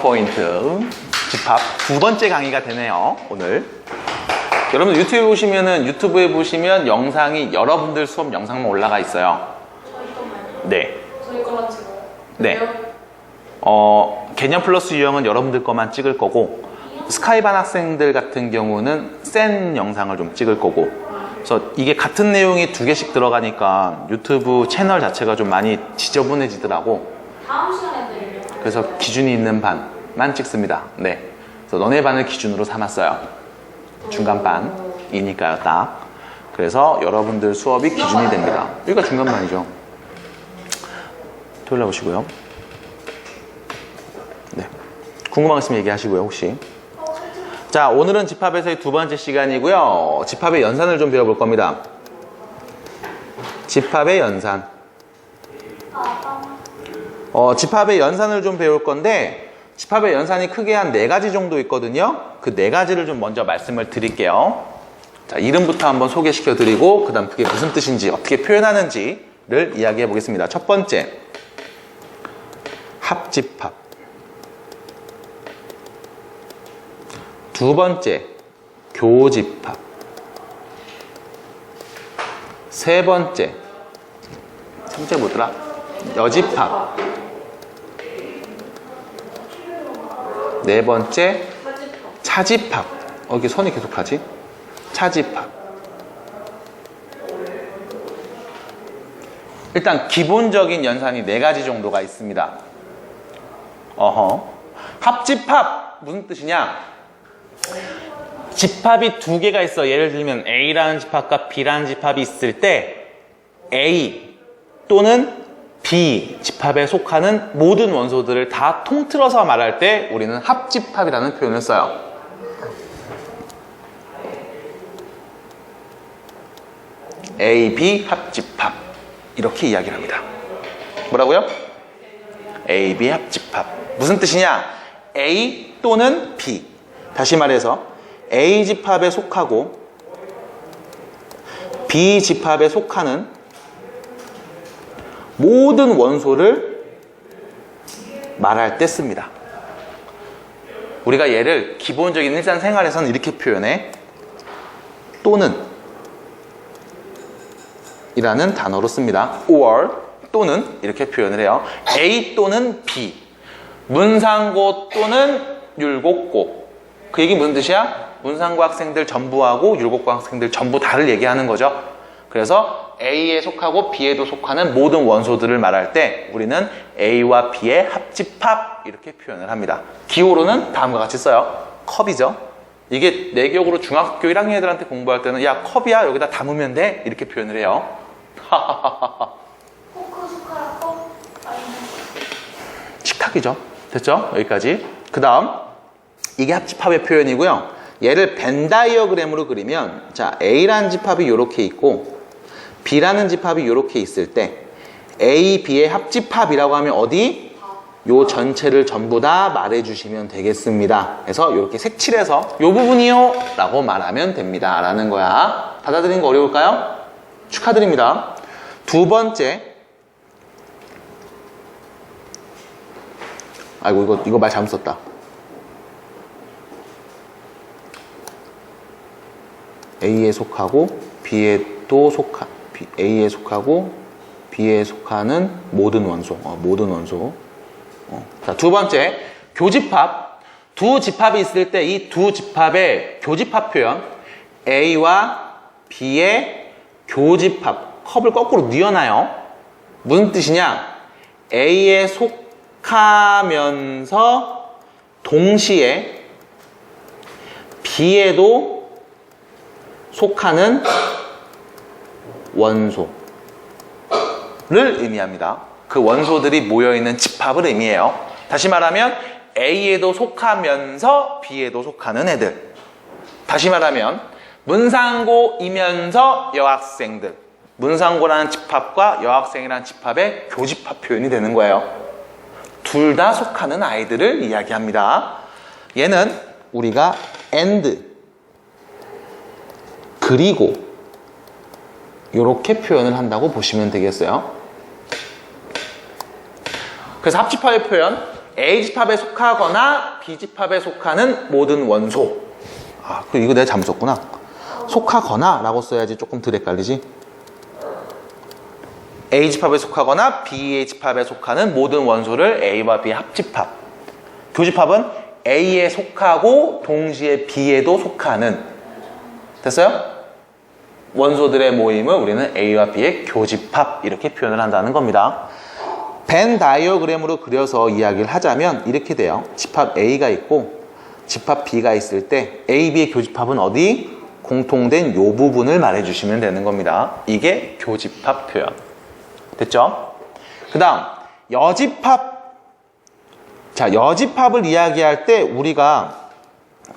원포인트 집합 두 번째 강의가 되네요. 오늘 여러분 유튜브에 보시면 영상이 여러분들 수업 영상만 올라가 있어요. 저희 것만요? 네. 저희 것만 찍어요? 네. 개념 플러스 유형은 여러분들 것만 찍을 거고, 스카이반 학생들 같은 경우는 센 영상을 좀 찍을 거고, 그래서 이게 같은 내용이 두 개씩 들어가니까 유튜브 채널 자체가 좀 많이 지저분해지더라고. 다음 시간에 드리려고. 그래서 기준이 있는 반만 찍습니다. 네. 그래서 너네 반을 기준으로 삼았어요. 중간 반이니까요, 딱. 그래서 여러분들 수업이 기준이 됩니다. 여기가 중간 반이죠. 토요일 날 오시고요. 네. 궁금한 거 있으면 얘기하시고요, 혹시. 자, 오늘은 집합에서의 두 번째 시간이고요. 집합의 연산을 좀 배워볼 겁니다. 집합의 연산. 집합의 연산을 좀 배울 건데, 집합의 연산이 크게 한 4가지 정도 있거든요. 그 4가지를 좀 먼저 말씀을 드릴게요. 자, 이름부터 한번 소개시켜 드리고, 그 다음 그게 무슨 뜻인지, 어떻게 표현하는지를 이야기해 보겠습니다. 첫 번째, 합집합. 두 번째, 교집합. 세 번째, 뭐더라? 여집합. 네 번째, 차집합. 이게 선이 계속 가지? 차집합. 일단 기본적인 연산이 4가지 정도가 있습니다. 합집합 무슨 뜻이냐? 집합이 2개가 있어. 예를 들면 A라는 집합과 B라는 집합이 있을 때 A 또는 B 집합에 속하는 모든 원소들을 다 통틀어서 말할 때 우리는 합집합이라는 표현을 써요. A, B 합집합 이렇게 이야기를 합니다. 뭐라고요? A, B 합집합. 무슨 뜻이냐? A 또는 B. 다시 말해서 A 집합에 속하고 B 집합에 속하는 모든 원소를 말할 때 씁니다. 우리가 얘를 기본적인 일상생활에서는 이렇게 표현해. 또는 이라는 단어로 씁니다. or 또는 이렇게 표현을 해요. A 또는 B, 문상고 또는 율곡고. 그 얘기 무슨 뜻이야? 문상고 학생들 전부하고 율곡고 학생들 전부 다를 얘기하는 거죠. 그래서 A에 속하고 B에도 속하는 모든 원소들을 말할 때 우리는 A와 B의 합집합 이렇게 표현을 합니다. 기호로는 다음과 같이 써요. 컵이죠. 이게 내격으로 중학교 1학년 애들한테 공부할 때는 야 컵이야 여기다 담으면 돼 이렇게 표현을 해요. 포크, 숟가락, 컵? 아니면 식탁이죠. 됐죠? 여기까지. 그 다음 이게 합집합의 표현이고요. 얘를 벤 다이어그램으로 그리면 자 A라는 집합이 이렇게 있고 B라는 집합이 이렇게 있을 때 A, B의 합집합이라고 하면 어디? 요 전체를 전부 다 말해주시면 되겠습니다. 그래서 이렇게 색칠해서 요 부분이요 라고 말하면 됩니다 라는 거야. 받아들이는 거 어려울까요? 축하드립니다. 두 번째, 아이고 이거 말 잘못 썼다. A에 속하고 B에도 A에 속하고 B에 속하는 모든 원소. 모든 원소. 자, 두 번째, 교집합. 두 집합이 있을 때 이 두 집합의 교집합 표현. A와 B의 교집합. 컵을 거꾸로 뉘어놔요. 무슨 뜻이냐? A에 속하면서 동시에 B에도 속하는 원소를 의미합니다. 그 원소들이 모여있는 집합을 의미해요. 다시 말하면 A에도 속하면서 B에도 속하는 애들. 다시 말하면 문상고이면서 여학생들. 문상고라는 집합과 여학생이라는 집합의 교집합 표현이 되는 거예요. 둘 다 속하는 아이들을 이야기합니다. 얘는 우리가 and 그리고 이렇게 표현을 한다고 보시면 되겠어요. 그래서 합집합의 표현 A집합에 속하거나 B집합에 속하는 모든 원소. 이거 내가 잘못 썼구나. 속하거나 라고 써야지 조금 덜 헷갈리지. A집합에 속하거나 B집합에 속하는 모든 원소를 A와 B의 합집합. 교집합은 A에 속하고 동시에 B에도 속하는. 됐어요? 원소들의 모임을 우리는 A와 B의 교집합 이렇게 표현을 한다는 겁니다. 벤 다이어그램으로 그려서 이야기를 하자면 이렇게 돼요. 집합 A가 있고 집합 B가 있을 때 A, B의 교집합은 어디? 공통된 요 부분을 말해주시면 되는 겁니다. 이게 교집합 표현. 됐죠? 그 다음 여집합. 자, 여집합을 이야기할 때 우리가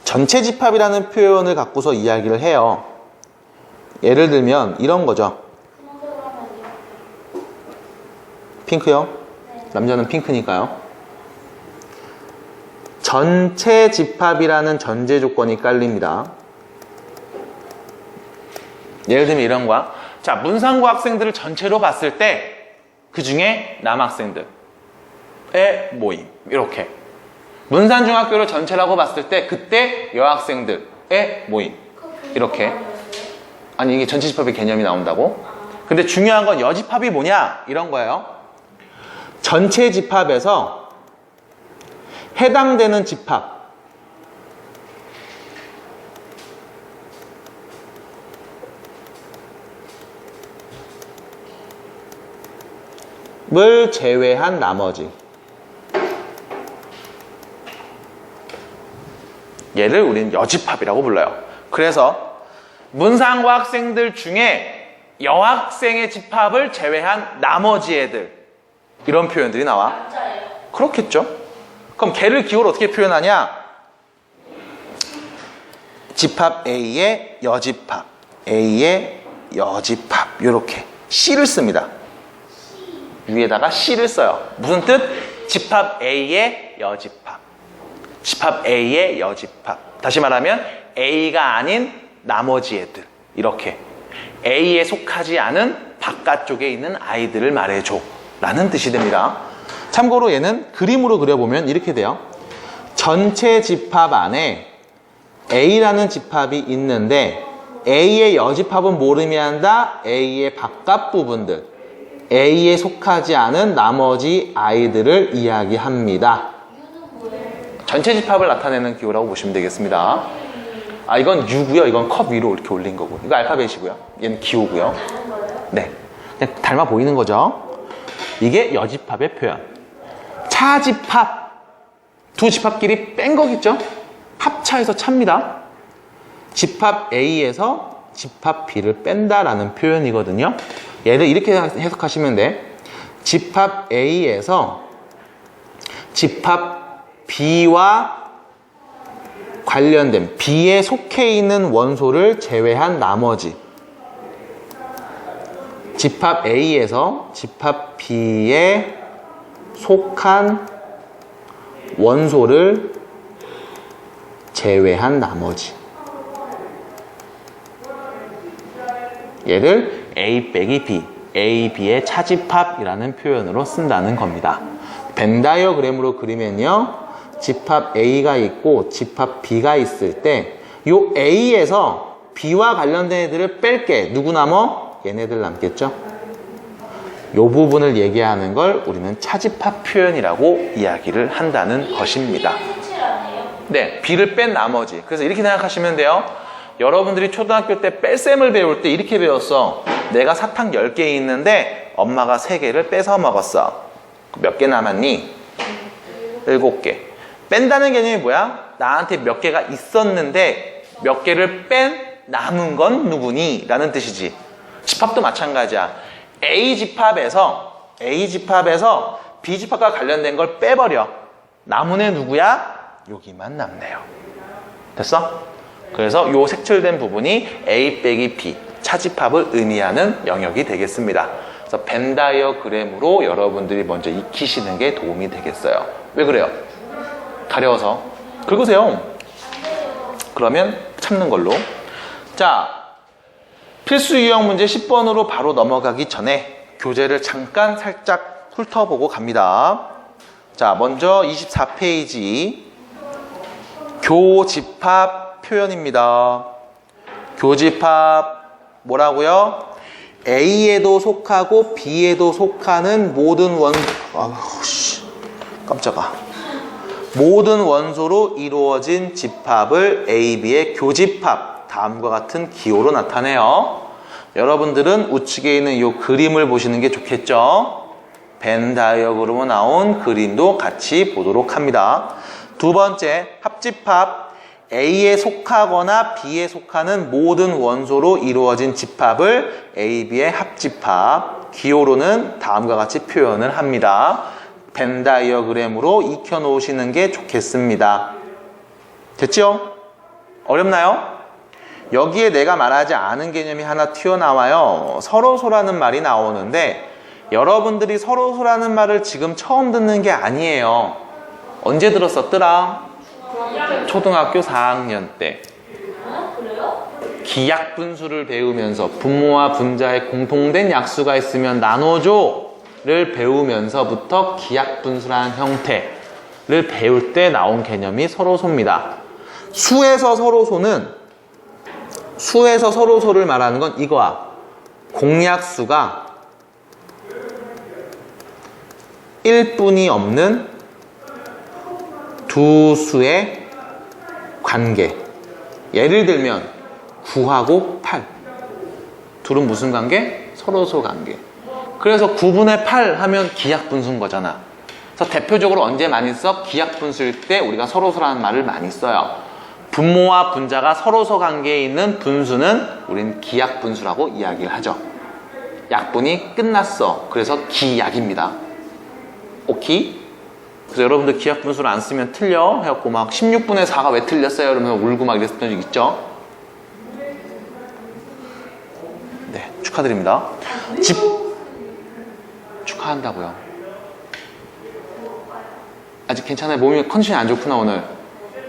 전체 집합이라는 표현을 갖고서 이야기를 해요. 예를 들면 이런 거죠. 핑크요? 남자는 핑크니까요. 전체 집합이라는 전제 조건이 깔립니다. 예를 들면 이런 거야. 자, 문상고 학생들을 전체로 봤을 때 그 중에 남학생들의 모임. 이렇게. 문산중학교를 전체라고 봤을 때 그때 여학생들의 모임. 이렇게. 아니, 이게 전체 집합의 개념이 나온다고? 근데 중요한 건 여집합이 뭐냐? 이런 거예요. 전체 집합에서 해당되는 집합. 을 제외한 나머지. 얘를 우리는 여집합이라고 불러요. 그래서 문상고 학생들 중에 여학생의 집합을 제외한 나머지 애들. 이런 표현들이 나와. 남자예요. 그렇겠죠. 그럼 걔를 기호로 어떻게 표현하냐? 집합 A의 여집합, A의 여집합. 이렇게 C를 씁니다. 위에다가 C를 써요. 무슨 뜻? 집합 A의 여집합. 집합 A의 여집합. 다시 말하면 A가 아닌 나머지 애들. 이렇게 A에 속하지 않은 바깥쪽에 있는 아이들을 말해줘 라는 뜻이 됩니다. 참고로 얘는 그림으로 그려보면 이렇게 돼요. 전체 집합 안에 A라는 집합이 있는데 A의 여집합은 뭐를 의미한다? A의 바깥 부분들, A에 속하지 않은 나머지 아이들을 이야기합니다. 전체 집합을 나타내는 기호라고 보시면 되겠습니다. 이건 U고요. 이건 컵 위로 이렇게 올린 거고. 이거 알파벳이고요. 얘는 기호고요. 네, 그냥 닮아 보이는 거죠. 이게 여집합의 표현. 차집합. 두 집합끼리 뺀 거겠죠? 합차해서 차입니다. 집합 A에서 집합 B를 뺀다라는 표현이거든요. 얘를 이렇게 해석하시면 돼. 집합 A에서 집합 B와 관련된 B에 속해 있는 원소를 제외한 나머지. 집합 A에서 집합 B에 속한 원소를 제외한 나머지. 얘를 A 빼기 B, A, B의 차집합이라는 표현으로 쓴다는 겁니다. 벤 다이어그램으로 그리면요, 집합 A가 있고 집합 B가 있을 때 요 A에서 B와 관련된 애들을 뺄게. 누구 남어? 얘네들 남겠죠? 요 부분을 얘기하는 걸 우리는 차집합 표현이라고 이야기를 한다는 것입니다. 네, B를 뺀 나머지. 그래서 이렇게 생각하시면 돼요. 여러분들이 초등학교 때 뺄셈을 배울 때 이렇게 배웠어. 내가 사탕 10개 있는데 엄마가 3개를 뺏어 먹었어. 몇 개 남았니? 7개. 뺀다는 개념이 뭐야? 나한테 몇 개가 있었는데 몇 개를 뺀 남은 건 누구니? 라는 뜻이지. 집합도 마찬가지야. A집합에서 B집합과 관련된 걸 빼버려. 남은 애 누구야? 여기만 남네요. 됐어? 그래서 요 색칠된 부분이 A 빼기 B, 차집합을 의미하는 영역이 되겠습니다. 그래서 벤 다이어그램으로 여러분들이 먼저 익히시는 게 도움이 되겠어요. 왜 그래요? 가려워서. 긁으세요. 그러면 참는 걸로. 자, 필수 유형 문제 10번으로 바로 넘어가기 전에 교재를 잠깐 살짝 훑어보고 갑니다. 자, 먼저 24페이지 교집합 표현입니다. 교집합 뭐라고요? A에도 속하고 B에도 속하는 모든 깜짝아. 모든 원소로 이루어진 집합을 A, B의 교집합, 다음과 같은 기호로 나타내요. 여러분들은 우측에 있는 이 그림을 보시는 게 좋겠죠? 벤 다이어그램으로 나온 그림도 같이 보도록 합니다. 두 번째, 합집합. A에 속하거나 B에 속하는 모든 원소로 이루어진 집합을 A, B의 합집합, 기호로는 다음과 같이 표현을 합니다. 벤 다이어그램으로 익혀 놓으시는 게 좋겠습니다. 됐죠? 어렵나요? 여기에 내가 말하지 않은 개념이 하나 튀어나와요. 서로소라는 말이 나오는데 여러분들이 서로소라는 말을 지금 처음 듣는 게 아니에요. 언제 들었었더라? 초등학교 4학년 때 그래요? 기약분수를 배우면서 분모와 분자의 공통된 약수가 있으면 나눠줘를 배우면서부터 기약분수라는 형태를 배울 때 나온 개념이 서로소입니다. 수에서 서로소를 말하는 건 이거야. 공약수가 1뿐이 없는 두 수의 관계. 예를 들면 9하고 8. 둘은 무슨 관계? 서로소 관계. 그래서 9분의 8 하면 기약분수인 거잖아. 그래서 대표적으로 언제 많이 써? 기약분수일 때 우리가 서로소라는 말을 많이 써요. 분모와 분자가 서로소 관계에 있는 분수는 우린 기약분수라고 이야기를 하죠. 약분이 끝났어. 그래서 기약입니다. 오케이? 그래서 여러분들 기약분수를 안 쓰면 틀려 해갖고 막 16분의 4가 왜 틀렸어요? 이러면서 울고 막 이랬던 적 있죠? 네, 축하드립니다. 축하한다고요. 아직 괜찮아요. 몸이 컨디션이 안 좋구나 오늘.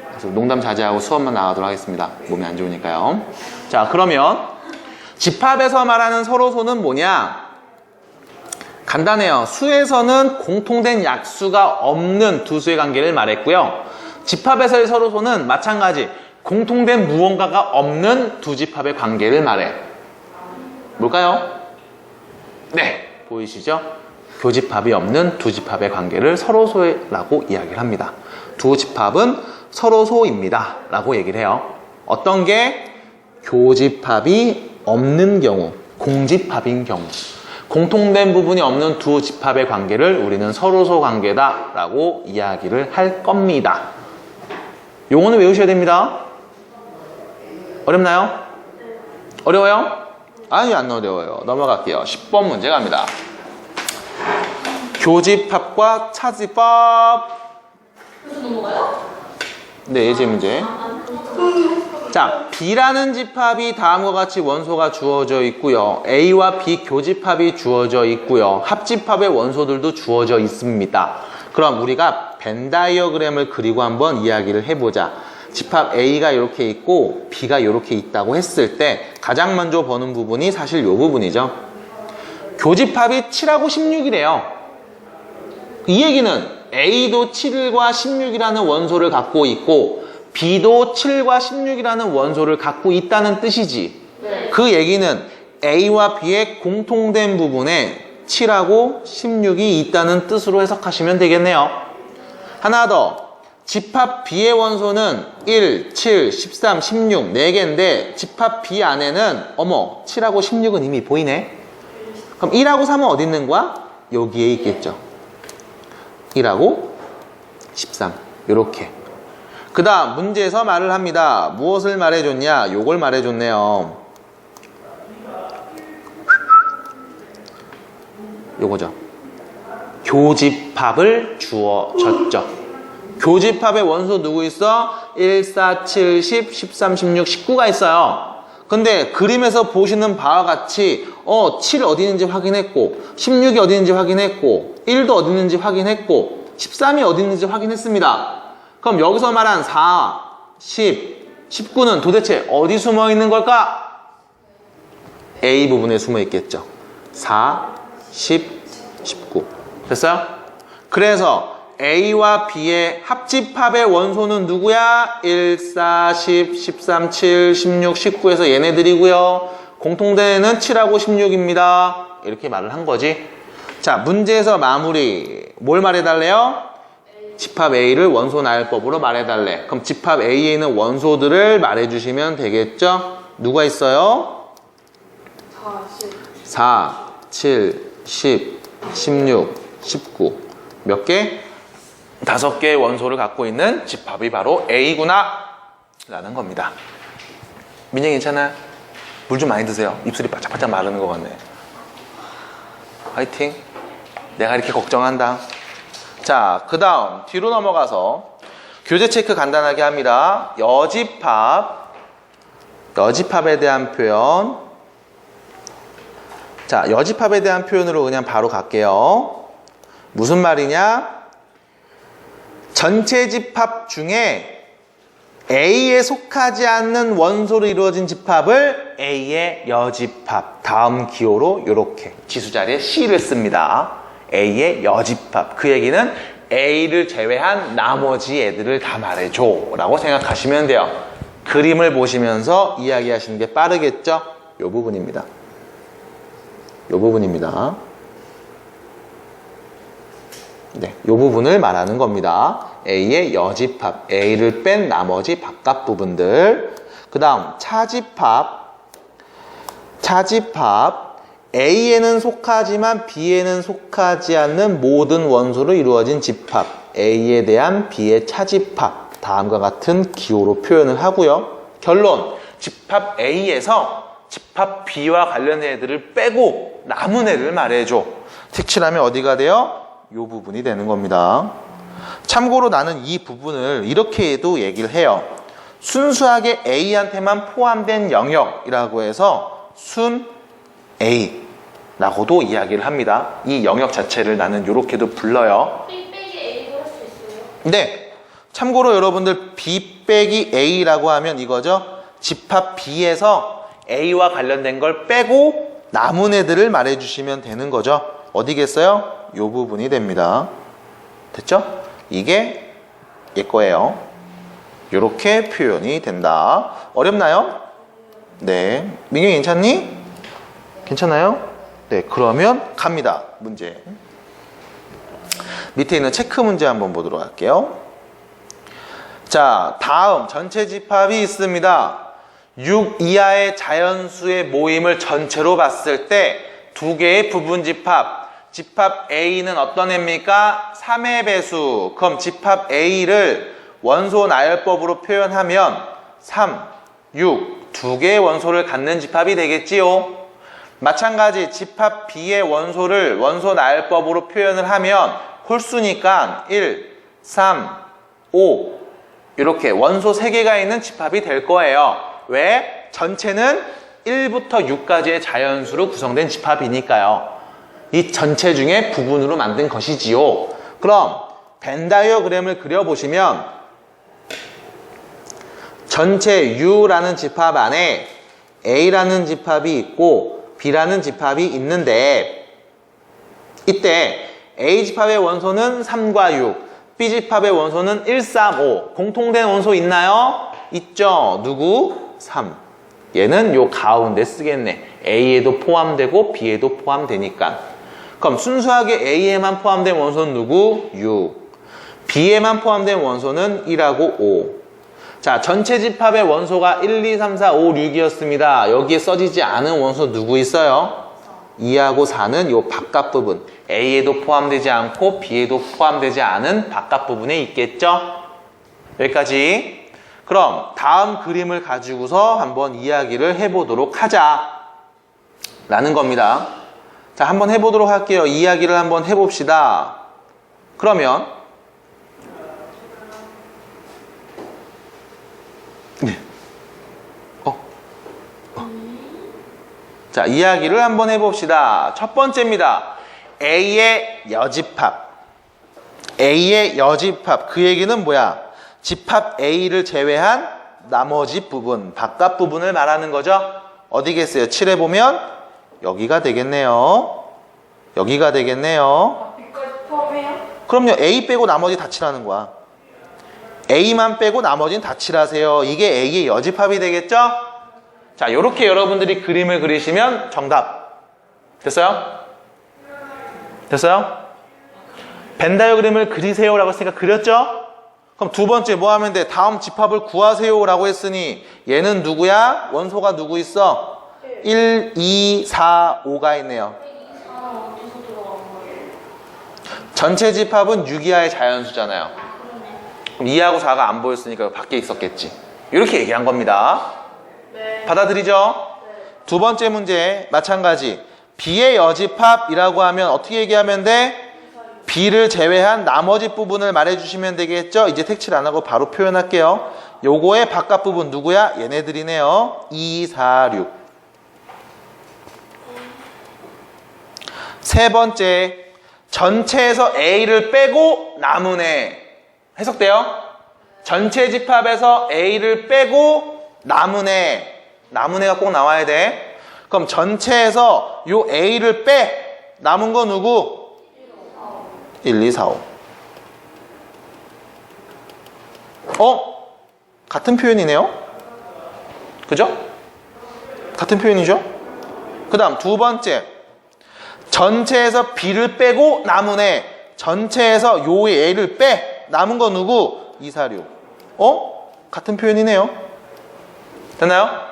그래서 농담 자제하고 수업만 나가도록 하겠습니다. 몸이 안 좋으니까요. 자, 그러면 집합에서 말하는 서로소는 뭐냐? 간단해요. 수에서는 공통된 약수가 없는 두 수의 관계를 말했고요. 집합에서의 서로소는 마찬가지 공통된 무언가가 없는 두 집합의 관계를 말해. 뭘까요? 네, 보이시죠? 교집합이 없는 두 집합의 관계를 서로소라고 이야기를 합니다. 두 집합은 서로소입니다 라고 얘기를 해요. 어떤 게? 교집합이 없는 경우, 공집합인 경우. 공통된 부분이 없는 두 집합의 관계를 우리는 서로소 관계다 라고 이야기를 할 겁니다. 용어는 외우셔야 됩니다. 어렵나요? 어려워요? 아니, 안 어려워요. 넘어갈게요. 10번 문제 갑니다. 교집합과 차집합. 무슨 넘어가요? 네, 예제 문제. 자, B라는 집합이 다음과 같이 원소가 주어져 있고요. A와 B 교집합이 주어져 있고요. 합집합의 원소들도 주어져 있습니다. 그럼 우리가 벤 다이어그램을 그리고 한번 이야기를 해보자. 집합 A가 이렇게 있고 B가 이렇게 있다고 했을 때 가장 먼저 보는 부분이 사실 이 부분이죠. 교집합이 7하고 16이래요. 이 얘기는 A도 7과 16이라는 원소를 갖고 있고 B도 7과 16이라는 원소를 갖고 있다는 뜻이지. 네. 그 얘기는 A와 B의 공통된 부분에 7하고 16이 있다는 뜻으로 해석하시면 되겠네요. 하나 더. 집합 B의 원소는 1, 7, 13, 16, 4개인데 집합 B 안에는 어머 7하고 16은 이미 보이네. 그럼 1하고 3은 어디 있는 거야? 여기에 있겠죠. 1하고 13 이렇게. 그 다음 문제에서 말을 합니다. 무엇을 말해줬냐? 요걸 말해줬네요. 요거죠. 교집합을 주어졌죠. 교집합의 원소 누구 있어? 1, 4, 7, 10, 13, 16, 19가 있어요. 근데 그림에서 보시는 바와 같이 7 어디 있는지 확인했고 16이 어디 있는지 확인했고 1도 어디 있는지 확인했고 13이 어디 있는지 확인했습니다. 그럼 여기서 말한 4, 10, 19는 도대체 어디 숨어 있는 걸까? A 부분에 숨어 있겠죠. 4, 10, 19. 됐어요? 그래서 A와 B의 합집합의 원소는 누구야? 1, 4, 10, 13, 7, 16, 19에서 얘네들이고요. 공통대는 7하고 16입니다. 이렇게 말을 한 거지. 자, 문제에서 마무리. 뭘 말해달래요? 집합 A를 원소 나열법으로 말해달래. 그럼 집합 A에 있는 원소들을 말해주시면 되겠죠? 누가 있어요? 4, 7, 10, 16, 19. 몇 개? 5개의 원소를 갖고 있는 집합이 바로 A구나 라는 겁니다. 민영이 괜찮아? 물 좀 많이 드세요. 입술이 바짝바짝 마르는 것 같네. 화이팅. 내가 이렇게 걱정한다. 자, 그 다음 뒤로 넘어가서 교재 체크 간단하게 합니다. 여집합에 대한 표현. 자, 여집합에 대한 표현으로 그냥 바로 갈게요. 무슨 말이냐? 전체 집합 중에 A에 속하지 않는 원소로 이루어진 집합을 A의 여집합. 다음 기호로 이렇게 지수 자리에 C를 씁니다. A의 여집합. 그 얘기는 A를 제외한 나머지 애들을 다 말해줘 라고 생각하시면 돼요. 그림을 보시면서 이야기하시는 게 빠르겠죠? 이 부분입니다. 이 부분입니다. 네, 이 부분을 말하는 겁니다. A의 여집합, A를 뺀 나머지 바깥 부분들. 그 다음 차집합. A에는 속하지만 B에는 속하지 않는 모든 원소로 이루어진 집합. A에 대한 B의 차집합. 다음과 같은 기호로 표현을 하고요. 결론, 집합 A에서 집합 B와 관련된 애들을 빼고 남은 애를 말해줘. 색칠하면 어디가 돼요? 이 부분이 되는 겁니다. 참고로 나는 이 부분을 이렇게도 얘기를 해요. 순수하게 A한테만 포함된 영역이라고 해서 순 A라고도 이야기를 합니다. 이 영역 자체를 나는 이렇게도 불러요. B 빼기 A도 할 수 있어요? 네. 참고로 여러분들 B 빼기 A라고 하면 이거죠. 집합 B에서 A와 관련된 걸 빼고 남은 애들을 말해주시면 되는 거죠. 어디겠어요? 이 부분이 됩니다. 됐죠? 이게 얘 거예요. 이렇게 표현이 된다. 어렵나요? 네. 민경이 괜찮니? 괜찮아요? 네. 그러면 갑니다. 문제. 밑에 있는 체크 문제 한번 보도록 할게요. 자, 다음 전체 집합이 있습니다. 6 이하의 자연수의 모임을 전체로 봤을 때 두 개의 부분 집합. 집합 A는 어떤 애입니까? 3의 배수. 그럼 집합 A를 원소 나열법으로 표현하면 3, 6, 두 개의 원소를 갖는 집합이 되겠지요. 마찬가지 집합 B의 원소를 원소 나열법으로 표현을 하면 홀수니까 1, 3, 5 이렇게 원소 3개가 있는 집합이 될 거예요. 왜? 전체는 1부터 6까지의 자연수로 구성된 집합이니까요. 이 전체 중에 부분으로 만든 것이지요. 그럼 벤 다이어그램을 그려보시면 전체 U라는 집합 안에 A라는 집합이 있고 B라는 집합이 있는데 이때 A 집합의 원소는 3과 6, B 집합의 원소는 1, 3, 5 공통된 원소 있나요? 있죠. 누구? 3. 얘는 요 가운데 쓰겠네. A에도 포함되고 B에도 포함되니까. 그럼 순수하게 A에만 포함된 원소는 누구? 6. B에만 포함된 원소는 1하고 5. 자, 전체 집합의 원소가 1, 2, 3, 4, 5, 6이었습니다. 여기에 써지지 않은 원소 누구 있어요? 2하고 4는 요 바깥 부분. A에도 포함되지 않고 B에도 포함되지 않은 바깥 부분에 있겠죠? 여기까지. 그럼 다음 그림을 가지고서 한번 이야기를 해보도록 하자 라는 겁니다. 자, 한번 해보도록 할게요. 이야기를 한번 해봅시다. 그러면 네. 자, 이야기를 한번 해봅시다. 첫 번째입니다. A의 여집합. A의 여집합. 그 얘기는 뭐야? 집합 A를 제외한 나머지 부분, 바깥 부분을 말하는 거죠. 어디겠어요? 칠해보면 여기가 되겠네요. 여기가 되겠네요. B까지 포함해요? 그럼요. A 빼고 나머지 다 칠하는 거야. A만 빼고 나머지는 다 칠하세요. 이게 A의 여집합이 되겠죠? 자, 요렇게 여러분들이 그림을 그리시면 정답. 됐어요? 됐어요? 벤다이어그램을 그리세요 라고 했으니까 그렸죠? 그럼 두 번째 뭐 하면 돼? 다음 집합을 구하세요 라고 했으니 얘는 누구야? 원소가 누구 있어? 1, 2, 4, 5가 있네요. 1, 2, 4는 어디서 들어간 거예요? 전체 집합은 6 이하의 자연수잖아요. 그럼 2하고 4가 안 보였으니까 밖에 있었겠지. 이렇게 얘기한 겁니다. 네. 받아들이죠? 두 번째 문제 마찬가지. B의 여집합이라고 하면 어떻게 얘기하면 돼? B를 제외한 나머지 부분을 말해주시면 되겠죠? 이제 색칠 안 하고 바로 표현할게요. 요거의 바깥 부분 누구야? 얘네들이네요. 2, 4, 6. 세 번째, 전체에서 A를 빼고 남은 애. 해석돼요? 전체 집합에서 A를 빼고 남은 애. 남은 애가 꼭 나와야 돼. 그럼 전체에서 요 A를 빼. 남은 거 누구? 1, 2, 4, 5. 같은 표현이네요? 그죠? 같은 표현이죠? 그 다음 두 번째. 전체에서 B를 빼고 남은 애. 전체에서 요 A를 빼. 남은 거 누구? 2, 4, 6. 같은 표현이네요. 됐나요?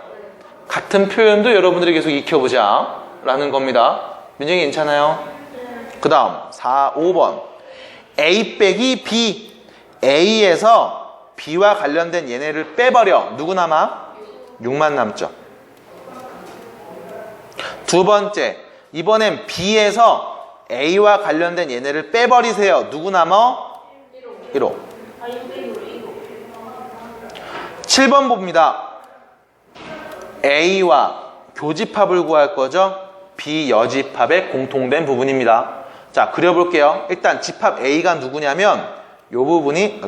같은 표현도 여러분들이 계속 익혀보자 라는 겁니다. 민정이 괜찮아요? 그 다음 4, 5번 A 빼기 B. A에서 B와 관련된 얘네를 빼버려. 누구 남아? 6만 남죠. 두 번째, 이번엔 B에서 A와 관련된 얘네를 빼버리세요. 누구 남아? 1호. 7번 봅니다. A와 교집합을 구할 거죠. B 여집합의 공통된 부분입니다. 자, 그려볼게요. 일단 집합 A가 누구냐면 요 부분이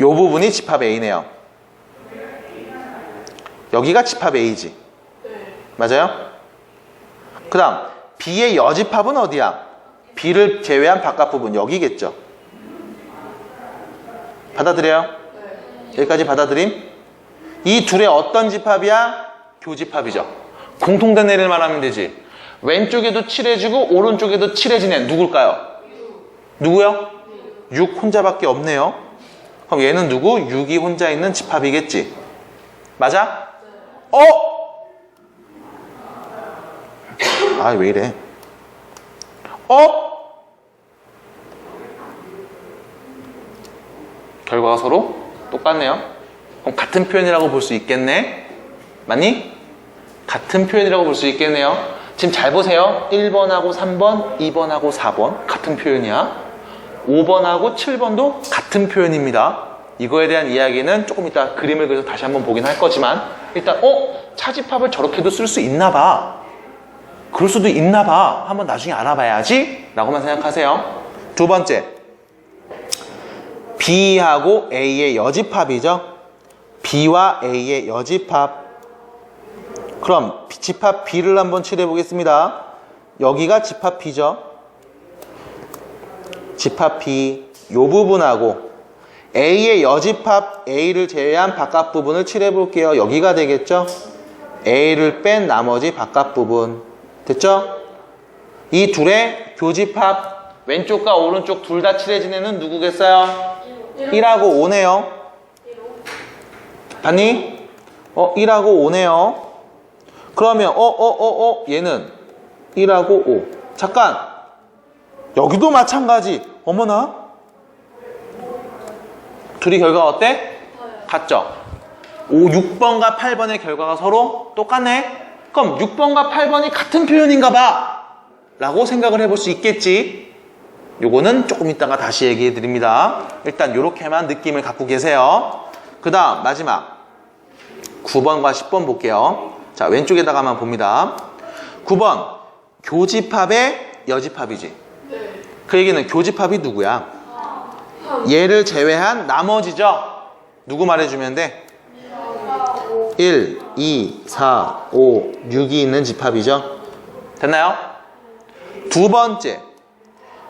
요 부분이 집합 A네요. 여기가 집합 A지. 맞아요? 그 다음 B의 여집합은 어디야? B를 제외한 바깥 부분 여기겠죠. 받아들여요? 여기까지 받아들임? 이 둘의 어떤 집합이야? 교집합이죠. 공통된 애를 말하면 되지. 왼쪽에도 칠해지고 오른쪽에도 칠해진 애 누굴까요? 누구요? 6 혼자밖에 없네요. 그럼 얘는 누구? 6이 혼자 있는 집합이겠지. 맞아? 아, 왜 이래? 결과가 서로 똑같네요. 그럼 같은 표현이라고 볼 수 있겠네? 맞니? 같은 표현이라고 볼 수 있겠네요. 지금 잘 보세요. 1번하고 3번, 2번하고 4번 같은 표현이야. 5번하고 7번도 같은 표현입니다. 이거에 대한 이야기는 조금 이따 그림을 그려서 다시 한번 보긴 할 거지만 일단 차집합을 저렇게도 쓸 수 있나 봐. 그럴 수도 있나 봐. 한번 나중에 알아봐야지 라고만 생각하세요. 두 번째, B하고 A의 여집합이죠. B와 A의 여집합. 그럼 집합 B를 한번 칠해 보겠습니다. 여기가 집합 B죠. 집합 B 요 부분하고 A의 여집합 A를 제외한 바깥 부분을 칠해 볼게요. 여기가 되겠죠. A를 뺀 나머지 바깥 부분. 됐죠? 이 둘의 교집합 왼쪽과 오른쪽 둘 다 칠해진 애는 누구겠어요? 1하고 5네요. 봤니? 1하고 5네요. 그러면 얘는 1하고 5. 잠깐. 여기도 마찬가지. 어머나. 둘이 결과가 어때? 같죠? 6번과 8번의 결과가 서로 똑같네. 그럼 6번과 8번이 같은 표현인가 봐 라고 생각을 해볼 수 있겠지. 요거는 조금 이따가 다시 얘기해 드립니다. 일단 요렇게만 느낌을 갖고 계세요. 그 다음 마지막 9번과 10번 볼게요. 자, 왼쪽에다가만 봅니다. 9번 교집합의 여집합이지. 그 얘기는 교집합이 누구야? 얘를 제외한 나머지죠. 누구 말해주면 돼? 1, 2, 4, 5, 6이 있는 집합이죠. 됐나요? 두 번째,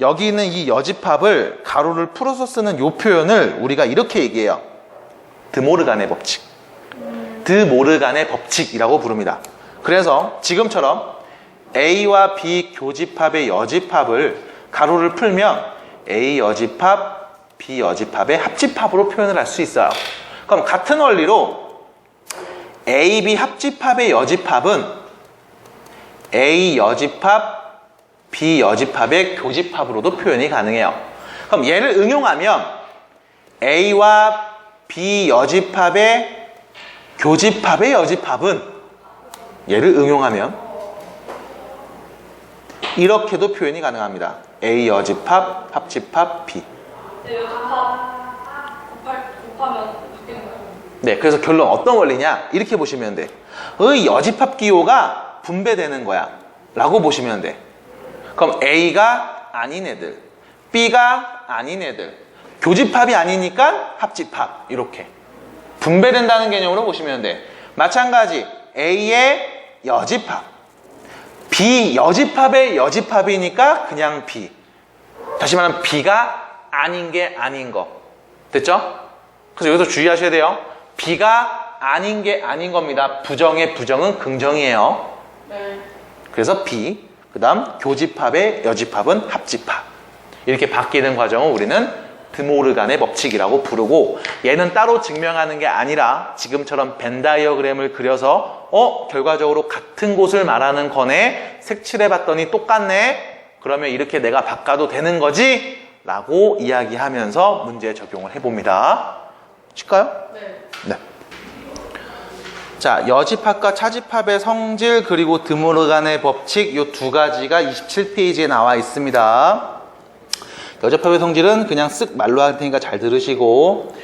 여기 있는 이 여집합을 가로를 풀어서 쓰는 이 표현을 우리가 이렇게 얘기해요. 드모르간의 법칙. 드모르간의 법칙이라고 부릅니다. 그래서 지금처럼 A와 B 교집합의 여집합을 가로를 풀면 A 여집합, B 여집합의 합집합으로 표현을 할 수 있어요. 그럼 같은 원리로 A, B 합집합의 여집합은 A 여집합, B 여집합의 교집합으로도 표현이 가능해요. 그럼 얘를 응용하면 A와 B 여집합의 교집합의 여집합은 얘를 응용하면 이렇게도 표현이 가능합니다. A 여집합, 합집합, B. 네, 곱하면 바뀌는 거예요. 네, 그래서 결론 어떤 원리냐? 이렇게 보시면 돼. 의 여집합 기호가 분배되는 거야 라고 보시면 돼. 그럼 A가 아닌 애들, B가 아닌 애들, 교집합이 아니니까 합집합, 이렇게 분배된다는 개념으로 보시면 돼. 마찬가지 A의 여집합, B 여집합의 여집합이니까 그냥 B. 다시 말하면 B가 아닌 게 아닌 거. 됐죠? 그래서 여기서 주의하셔야 돼요. B가 아닌 게 아닌 겁니다. 부정의 부정은 긍정이에요. 네. 그래서 B, 그 다음 교집합의 여집합은 합집합. 이렇게 바뀌는 과정을 우리는 드모르간의 법칙이라고 부르고, 얘는 따로 증명하는 게 아니라 지금처럼 벤 다이어그램을 그려서 결과적으로 같은 곳을 말하는 거네, 색칠해 봤더니 똑같네, 그러면 이렇게 내가 바꿔도 되는 거지? 라고 이야기하면서 문제에 적용을 해봅니다. 칠까요? 네. 네. 자, 여집합과 차집합의 성질 그리고 드모르간의 법칙, 이 두 가지가 27페이지에 나와 있습니다. 여집합의 성질은 그냥 쓱 말로 할 테니까 잘 들으시고,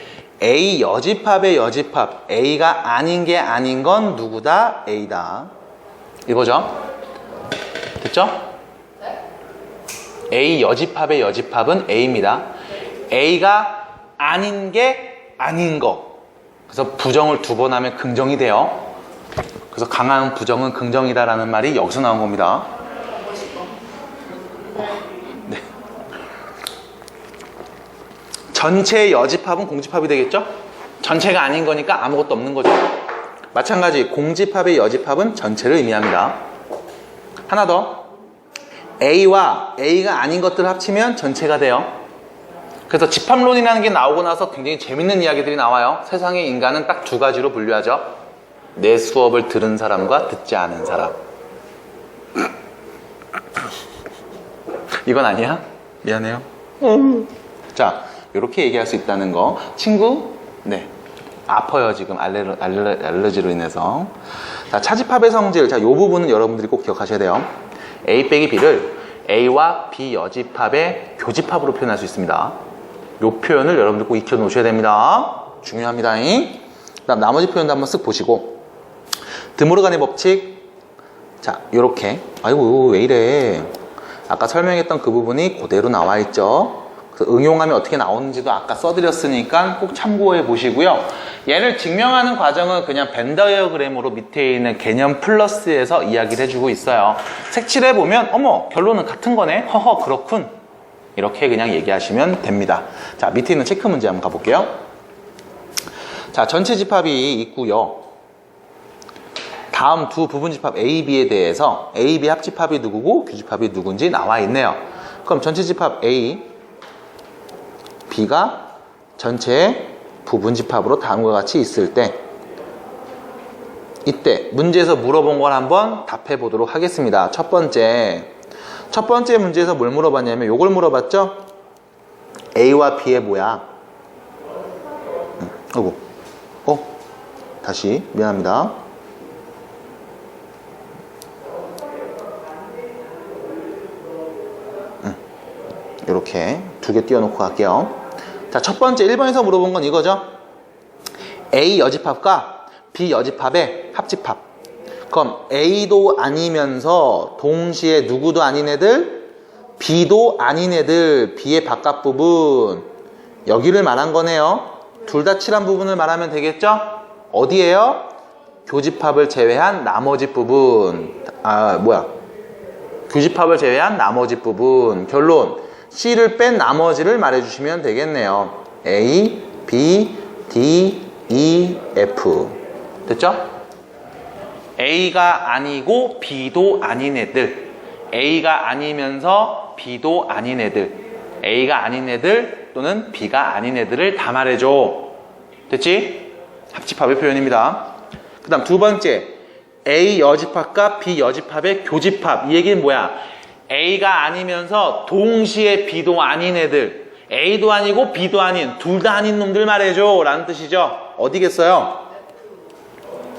A 여집합의 여집합, A가 아닌 게 아닌 건 누구다? A다. 이거죠? 됐죠? 네? A 여집합의 여집합은 A입니다. A가 아닌 게 아닌 거. 그래서 부정을 두 번 하면 긍정이 돼요. 그래서 강한 부정은 긍정이다라는 말이 여기서 나온 겁니다. 네. 전체 여집합은 공집합이 되겠죠? 전체가 아닌 거니까 아무것도 없는 거죠. 마찬가지 공집합의 여집합은 전체를 의미합니다. 하나 더, A와 A가 아닌 것들을 합치면 전체가 돼요. 그래서 집합론이라는 게 나오고 나서 굉장히 재밌는 이야기들이 나와요. 세상의 인간은 딱 두 가지로 분류하죠. 내 수업을 들은 사람과 듣지 않은 사람. 이건 아니야? 미안해요. 자, 이렇게 얘기할 수 있다는 거. 친구? 네. 아파요, 지금. 알레르기로 인해서. 자, 차집합의 성질. 자, 이 부분은 여러분들이 꼭 기억하셔야 돼요. A 빼기 B를 A와 B 여집합의 교집합으로 표현할 수 있습니다. 이 표현을 여러분들 꼭 익혀 놓으셔야 됩니다. 중요합니다. 그다음 나머지 표현도 한번 쓱 보시고, 드모르간의 법칙. 자, 요렇게. 아이고, 왜 이래. 아까 설명했던 그 부분이 그대로 나와 있죠. 그래서 응용하면 어떻게 나오는지도 아까 써드렸으니까 꼭 참고해 보시고요. 얘를 증명하는 과정은 그냥 벤 다이어그램으로 밑에 있는 개념 플러스에서 이야기를 해주고 있어요. 색칠해 보면 어머, 결론은 같은 거네. 허허, 그렇군. 이렇게 그냥 얘기하시면 됩니다. 자, 밑에 있는 체크 문제 한번 가볼게요. 자, 전체 집합이 있고요. 다음 두 부분 집합 A, B에 대해서 A, B 합집합이 누구고 교집합이 누군지 나와 있네요. 그럼 전체 집합 A, B가 전체 부분 집합으로 다음과 같이 있을 때, 이때 문제에서 물어본 걸 한번 답해 보도록 하겠습니다. 첫 번째 문제에서 뭘 물어봤냐면 요걸 물어봤죠? A와 B의 뭐야? 다시 미안합니다. 이렇게 두 개 띄워놓고 갈게요. 자, 첫 번째 1번에서 물어본 건 이거죠. A 여집합과 B 여집합의 합집합. 그럼 A도 아니면서 동시에 누구도 아닌 애들, B도 아닌 애들, B의 바깥 부분, 여기를 말한 거네요. 둘 다 칠한 부분을 말하면 되겠죠? 어디예요? 교집합을 제외한 나머지 부분. 교집합을 제외한 나머지 부분. 결론, C를 뺀 나머지를 말해주시면 되겠네요. A, B, D, E, F. 됐죠? A가 아니고 B도 아닌 애들, A가 아니면서 B도 아닌 애들, A가 아닌 애들 또는 B가 아닌 애들을 다 말해줘. 됐지? 합집합의 표현입니다. 그 다음 두 번째, A 여집합과 B 여집합의 교집합. 이 얘기는 뭐야? A가 아니면서 동시에 B도 아닌 애들, A도 아니고 B도 아닌, 둘 다 아닌 놈들 말해줘 라는 뜻이죠. 어디겠어요?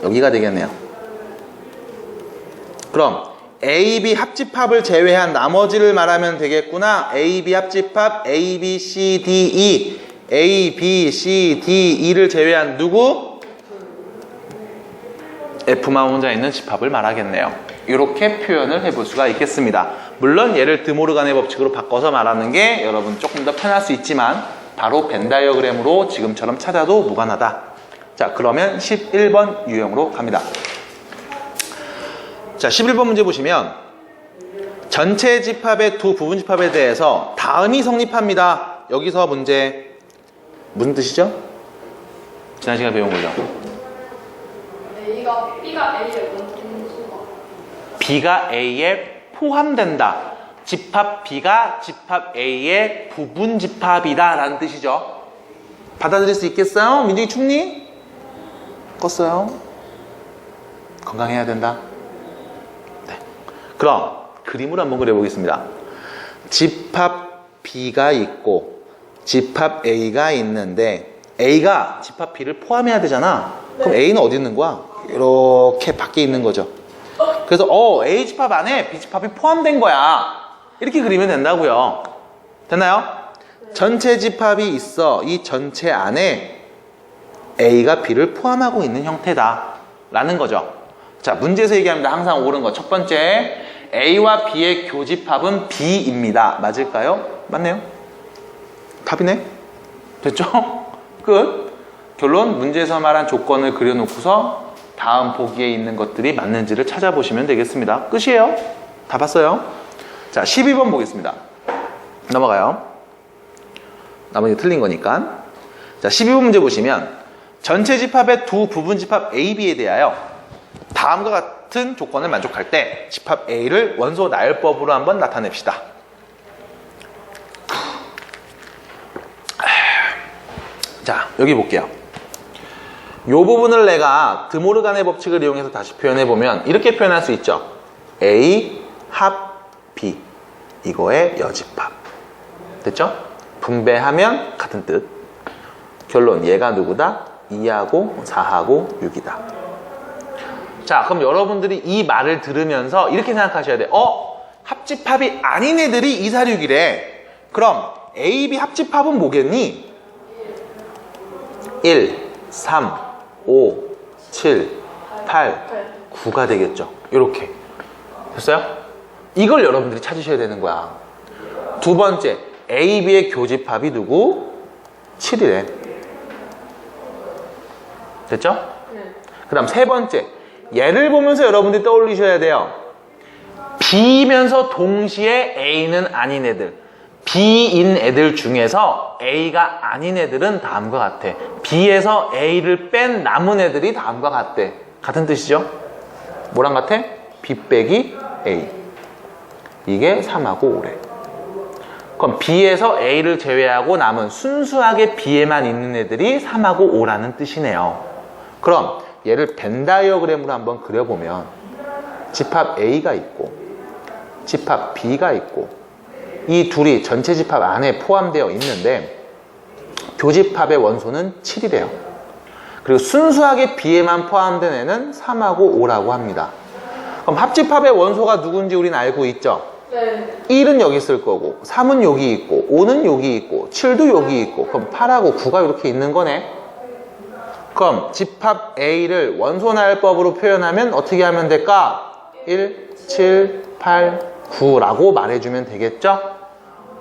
여기가 되겠네요. 그럼 A, B 합집합을 제외한 나머지를 말하면 되겠구나. A, B 합집합 A, B, C, D, E. A, B, C, D, E를 제외한 누구? F만 혼자 있는 집합을 말하겠네요. 이렇게 표현을 해볼 수가 있겠습니다. 물론 얘를 드모르간의 법칙으로 바꿔서 말하는 게 여러분 조금 더 편할 수 있지만 바로 벤 다이어그램으로 지금처럼 찾아도 무관하다. 자, 그러면 11번 유형으로 갑니다. 자, 11번 문제 보시면 전체 집합의 두 부분 집합에 대해서 다음이 성립합니다. 여기서 문제 무슨 뜻이죠? 지난 시간에 배운 거죠? B가 A의 원소가 B가 A에 포함된다. 집합 B가 집합 A의 부분 집합이다 라는 뜻이죠. 받아들일 수 있겠어요? 민중이 춥니? 껐어요? 건강해야 된다. 네. 그럼 그림을 한번 그려보겠습니다. 집합 B가 있고 집합 A가 있는데 A가 집합 B를 포함해야 되잖아. 그럼 A는 어디 있는 거야? 이렇게 밖에 있는 거죠. 그래서 A 집합 안에 B 집합이 포함된 거야. 이렇게 그리면 된다고요. 됐나요? 전체 집합이 있어. 이 전체 안에 A가 B를 포함하고 있는 형태다 라는 거죠. 자, 문제에서 얘기합니다. 항상 옳은 거. 첫 번째, A와 B의 교집합은 B입니다. 맞을까요? 맞네요. 답이네. 됐죠? 끝. 결론, 문제에서 말한 조건을 그려놓고서 다음 보기에 있는 것들이 맞는지를 찾아보시면 되겠습니다. 끝이에요. 다 봤어요. 자, 12번 보겠습니다. 넘어가요. 나머지 틀린 거니까. 자, 12번 문제 보시면 전체 집합의 두 부분 집합 A, B에 대하여 다음과 같은 조건을 만족할 때 집합 A를 원소 나열법으로 한번 나타냅시다. 자, 여기 볼게요. 이 부분을 내가 드모르간의 법칙을 이용해서 다시 표현해보면 이렇게 표현할 수 있죠. A 합 B, 이거의 여집합. 됐죠? 분배하면 같은 뜻. 결론, 얘가 누구다? 2하고 4하고 6이다. 자, 그럼 여러분들이 이 말을 들으면서 이렇게 생각하셔야 돼요. 합집합이 아닌 애들이 2, 4, 6이래. 그럼 A, B 합집합은 뭐겠니? 1, 3, 5, 7, 8, 9가 되겠죠. 이렇게. 됐어요? 이걸 여러분들이 찾으셔야 되는 거야. 두 번째, A, B의 교집합이 누구? 7이래. 됐죠? 네. 그 다음 세 번째, 얘를 보면서 여러분들이 떠올리셔야 돼요. B면서 동시에 A는 아닌 애들, B인 애들 중에서 A가 아닌 애들은 다음과 같아. B에서 A를 뺀 남은 애들이 다음과 같대. 같은 뜻이죠? 뭐랑 같아? B 빼기 A. 이게 3하고 5래. 그럼 B에서 A를 제외하고 남은 순수하게 B에만 있는 애들이 3하고 5라는 뜻이네요. 그럼 얘를 벤 다이어그램으로 한번 그려보면 집합 A가 있고 집합 B가 있고 이 둘이 전체 집합 안에 포함되어 있는데 교집합의 원소는 7이래요. 그리고 순수하게 B에만 포함된 애는 3하고 5라고 합니다. 그럼 합집합의 원소가 누군지 우리는 알고 있죠? 네. 1은 여기 있을 거고 3은 여기 있고 5는 여기 있고 7도 여기 있고 그럼 8하고 9가 이렇게 있는 거네. 그럼 집합 A를 원소 나열법으로 표현하면 어떻게 하면 될까? 1, 7, 8, 9라고 말해주면 되겠죠?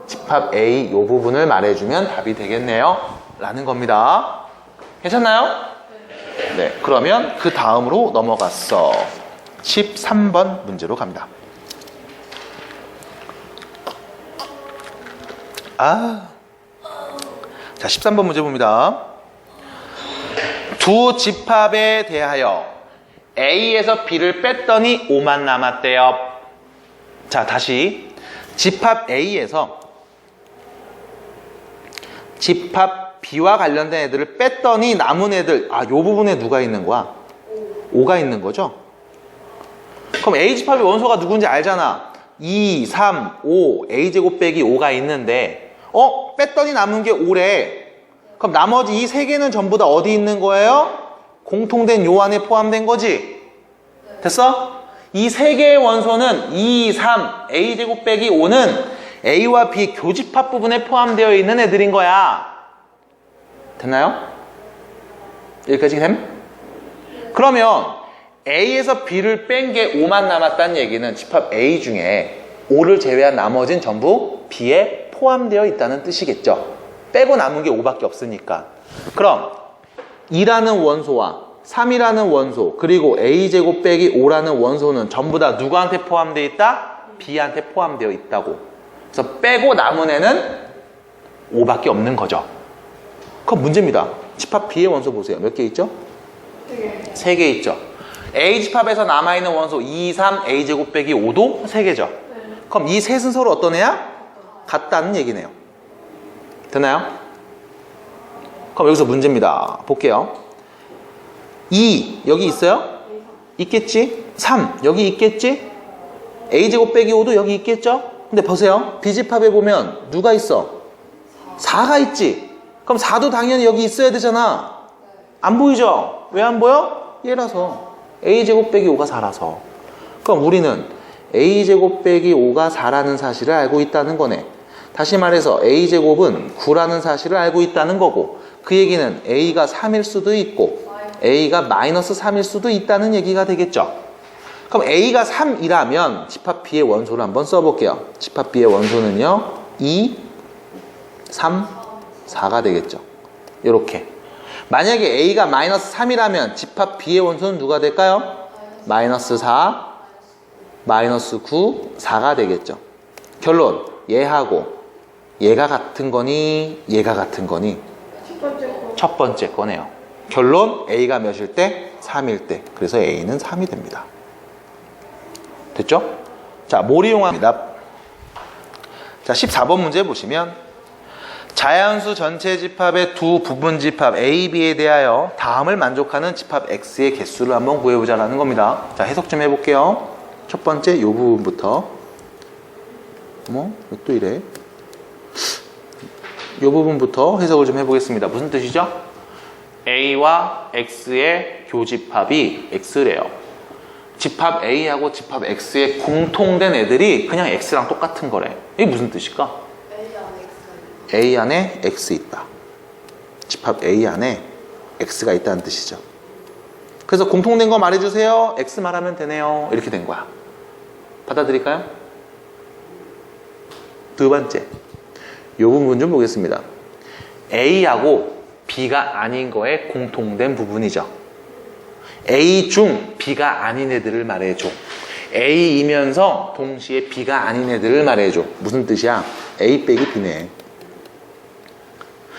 집합 A 이 부분을 말해주면 답이 되겠네요 라는 겁니다. 괜찮나요? 네, 그러면 그 다음으로 넘어갔어. 13번 문제로 갑니다. 자, 13번 문제 봅니다. 두 집합에 대하여 A에서 B를 뺐더니 5만 남았대요. 자, 다시 집합 A에서 집합 B와 관련된 애들을 뺐더니 남은 애들, 요 부분에 누가 있는 거야? 5가 있는 거죠? 그럼 A 집합의 원소가 누군지 알잖아. 2, 3, 5, A제곱 빼기 5가 있는데 뺐더니 남은 게 5래. 그럼 나머지 이 세 개는 전부 다 어디 있는 거예요? 공통된 요 안에 포함된 거지? 됐어? 이 세 개의 원소는 2, 3, A제곱 빼기 5는 A와 B 교집합 부분에 포함되어 있는 애들인 거야. 됐나요? 여기까지 됨? 그러면 A에서 B를 뺀 게 5만 남았다는 얘기는 집합 A 중에 5를 제외한 나머지는 전부 B에 포함되어 있다는 뜻이겠죠. 빼고 남은 게 5밖에 없으니까. 그럼 2라는 원소와 3이라는 원소 그리고 A제곱 빼기 5라는 원소는 전부 다 누구한테 포함되어 있다? B한테 포함되어 있다고. 그래서 빼고 남은 애는 5밖에 없는 거죠. 그럼 문제입니다. 집합 B의 원소 보세요. 몇 개 있죠? 3개 있죠. A집합에서 남아있는 원소 2, 3, A제곱 빼기 5도 3개죠. 그럼 이 셋은 서로 어떤 애야? 같다는 얘기네요. 되나요? 그럼 여기서 문제입니다. 볼게요. 2 여기 있어요? 있겠지? 3 여기 있겠지? A제곱 빼기 5도 여기 있겠죠? 근데 보세요. B집합에 보면 누가 있어? 4가 있지? 그럼 4도 당연히 여기 있어야 되잖아. 안 보이죠? 왜 안 보여? 얘라서. A제곱 빼기 5가 4라서. 그럼 우리는 A제곱 빼기 5가 4라는 사실을 알고 있다는 거네. 다시 말해서 A제곱은 9라는 사실을 알고 있다는 거고, 그 얘기는 A가 3일 수도 있고 A가 마이너스 3일 수도 있다는 얘기가 되겠죠. 그럼 A가 3이라면 집합 B의 원소를 한번 써볼게요. 집합 B의 원소는요 2, 3, 4가 되겠죠. 이렇게. 만약에 A가 마이너스 3이라면 집합 B의 원소는 누가 될까요? 마이너스 4, 마이너스 9, 4가 되겠죠. 결론, 얘하고 얘가 같은 거니 얘가 같은 거니? 첫 번째 거네요. 결론, A가 몇일 때? 3일 때. 그래서 A는 3이 됩니다. 됐죠? 자, 뭘 이용합니다. 자, 14번 문제 보시면 자연수 전체 집합의 두 부분 집합 A, B에 대하여 다음을 만족하는 집합 X의 개수를 한번 구해보자라는 겁니다. 자, 해석 좀 해볼게요. 첫 번째 이 부분부터. 왜 또 이래? 이 부분부터 해석을 좀 해보겠습니다. 무슨 뜻이죠? A와 X의 교집합이 X래요. 집합 A하고 집합 X의 공통된 애들이 그냥 X랑 똑같은 거래. 이게 무슨 뜻일까? A 안에 X 있다. 집합 A 안에 X가 있다는 뜻이죠. 그래서 공통된 거 말해주세요. X 말하면 되네요. 이렇게 된 거야. 받아들일까요? 두 번째, 이 부분 좀 보겠습니다. A하고 B가 아닌 거에 공통된 부분이죠. A 중 B가 아닌 애들을 말해줘. A이면서 동시에 B가 아닌 애들을 말해줘. 무슨 뜻이야? A 빼기 B네.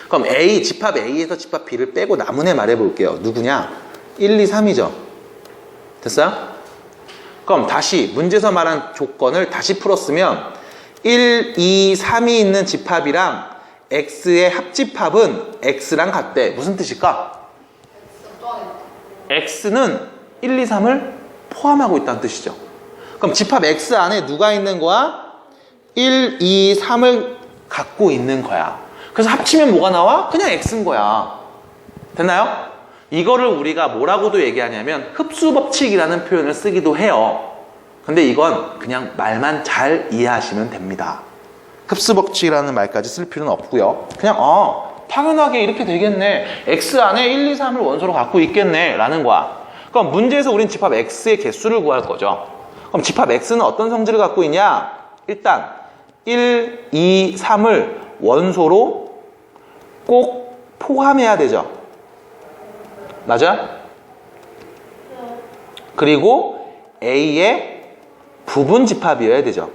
그럼 A, 집합 A에서 집합 B를 빼고 남은 애 말해볼게요. 누구냐? 1, 2, 3이죠. 됐어요? 그럼 다시 문제에서 말한 조건을 다시 풀었으면 1, 2, 3이 있는 집합이랑 X의 합집합은 X랑 같대. 무슨 뜻일까? X는 1, 2, 3을 포함하고 있다는 뜻이죠. 그럼 집합 X 안에 누가 있는 거야? 1, 2, 3을 갖고 있는 거야. 그래서 합치면 뭐가 나와? 그냥 X인 거야. 됐나요? 이거를 우리가 뭐라고도 얘기하냐면 흡수법칙이라는 표현을 쓰기도 해요. 근데 이건 그냥 말만 잘 이해하시면 됩니다. 흡수법칙이라는 말까지 쓸 필요는 없고요. 그냥 당연하게 이렇게 되겠네. X 안에 1, 2, 3을 원소로 갖고 있겠네 라는 거야. 그럼 문제에서 우린 집합 X의 개수를 구할 거죠. 그럼 집합 X는 어떤 성질을 갖고 있냐? 일단 1, 2, 3을 원소로 꼭 포함해야 되죠. 맞아? 그리고 A의 부분 집합이어야 되죠.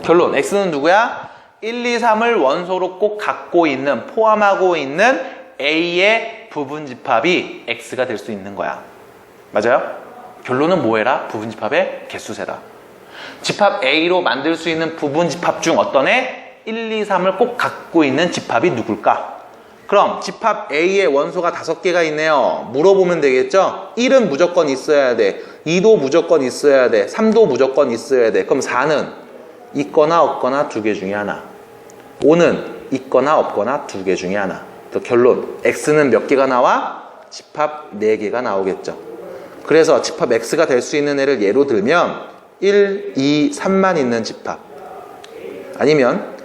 결론 x는 누구야? 1, 2, 3을 원소로 꼭 갖고 있는, 포함하고 있는 a의 부분집합이 x가 될 수 있는 거야. 맞아요? 결론은 뭐해라? 부분집합의 개수세다. 집합 a로 만들 수 있는 부분집합 중 어떤 애? 1, 2, 3을 꼭 갖고 있는 집합이 누굴까? 그럼 집합 a의 원소가 5개가 있네요. 물어보면 되겠죠? 1은 무조건 있어야 돼. 2도 무조건 있어야 돼. 3도 무조건 있어야 돼. 그럼 4는 있거나 없거나 2개 중에 하나. 5는 있거나 없거나 2개 중에 하나. 또 결론, x는 몇 개가 나와? 집합 4개가 나오겠죠. 그래서 집합 x가 될 수 있는 애를 예로 들면 1, 2, 3만 있는 집합, 아니면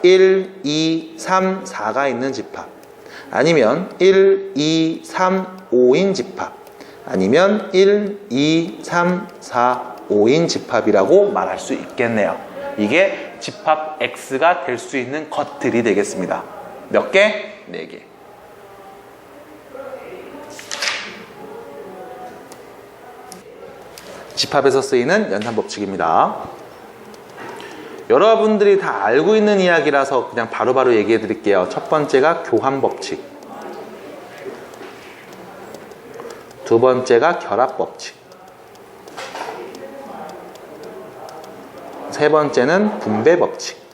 1, 2, 3, 4가 있는 집합, 아니면 1, 2, 3, 5인 집합, 아니면 1, 2, 3, 4, 5인 집합이라고 말할 수 있겠네요. 이게 집합 x가 될 수 있는 것들이 되겠습니다. 몇 개? 4개. 집합에서 쓰이는 연산법칙입니다. 여러분들이 다 알고 있는 이야기라서 그냥 바로바로 얘기해 드릴게요. 첫 번째가 교환법칙, 두 번째가 결합법칙, 세 번째는 분배법칙.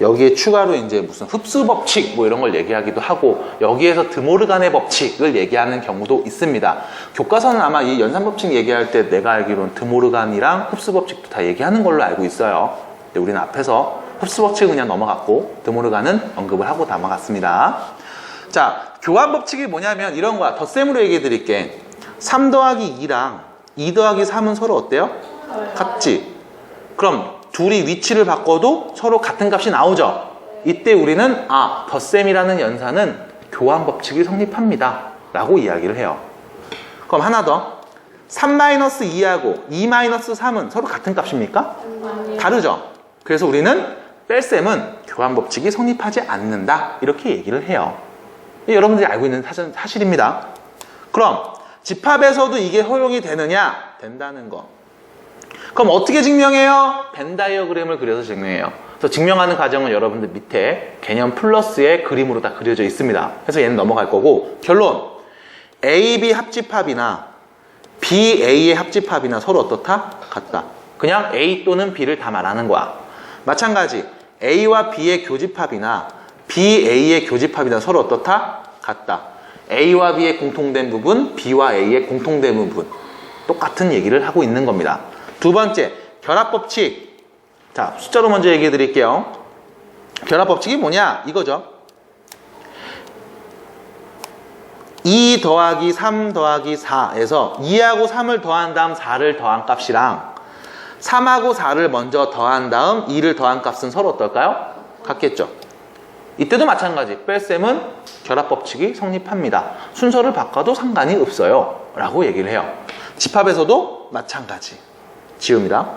여기에 추가로 이제 무슨 흡수법칙 뭐 이런 걸 얘기하기도 하고, 여기에서 드모르간의 법칙을 얘기하는 경우도 있습니다. 교과서는 아마 이 연산법칙 얘기할 때 내가 알기로는 드모르간이랑 흡수법칙도 다 얘기하는 걸로 알고 있어요. 근데 우리는 앞에서 흡수법칙은 그냥 넘어갔고 드모르간은 언급을 하고 넘어갔습니다. 자, 교환법칙이 뭐냐면 이런 거야. 덧셈으로 얘기해 드릴게. 3 더하기 2랑 2 더하기 3은 서로 어때요? 같지? 그럼 둘이 위치를 바꿔도 서로 같은 값이 나오죠? 이때 우리는 덧셈이라는 연산은 교환법칙이 성립합니다 라고 이야기를 해요. 그럼 하나 더, 3-2하고 2-3은 서로 같은 값입니까? 다르죠? 그래서 우리는 뺄셈은 교환법칙이 성립하지 않는다 이렇게 얘기를 해요. 여러분들이 알고 있는 사실입니다. 그럼 집합에서도 이게 허용이 되느냐? 된다는 거. 그럼 어떻게 증명해요? 벤 다이어그램을 그려서 증명해요. 그래서 증명하는 과정은 여러분들 밑에 개념 플러스의 그림으로 다 그려져 있습니다. 그래서 얘는 넘어갈 거고, 결론, AB 합집합이나 BA의 합집합이나 서로 어떻다? 같다. 그냥 A 또는 B를 다 말하는 거야. 마찬가지 A와 B의 교집합이나 BA의 교집합이나 서로 어떻다? 같다. A와 B의 공통된 부분, B와 A의 공통된 부분, 똑같은 얘기를 하고 있는 겁니다. 두 번째, 결합법칙. 자, 숫자로 먼저 얘기해 드릴게요. 결합법칙이 뭐냐? 이거죠. 2 더하기 3 더하기 4에서 2하고 3을 더한 다음 4를 더한 값이랑 3하고 4를 먼저 더한 다음 2를 더한 값은 서로 어떨까요? 같겠죠. 이때도 마찬가지. 뺄셈은 결합법칙이 성립합니다. 순서를 바꿔도 상관이 없어요 라고 얘기를 해요. 집합에서도 마찬가지. 지웁니다.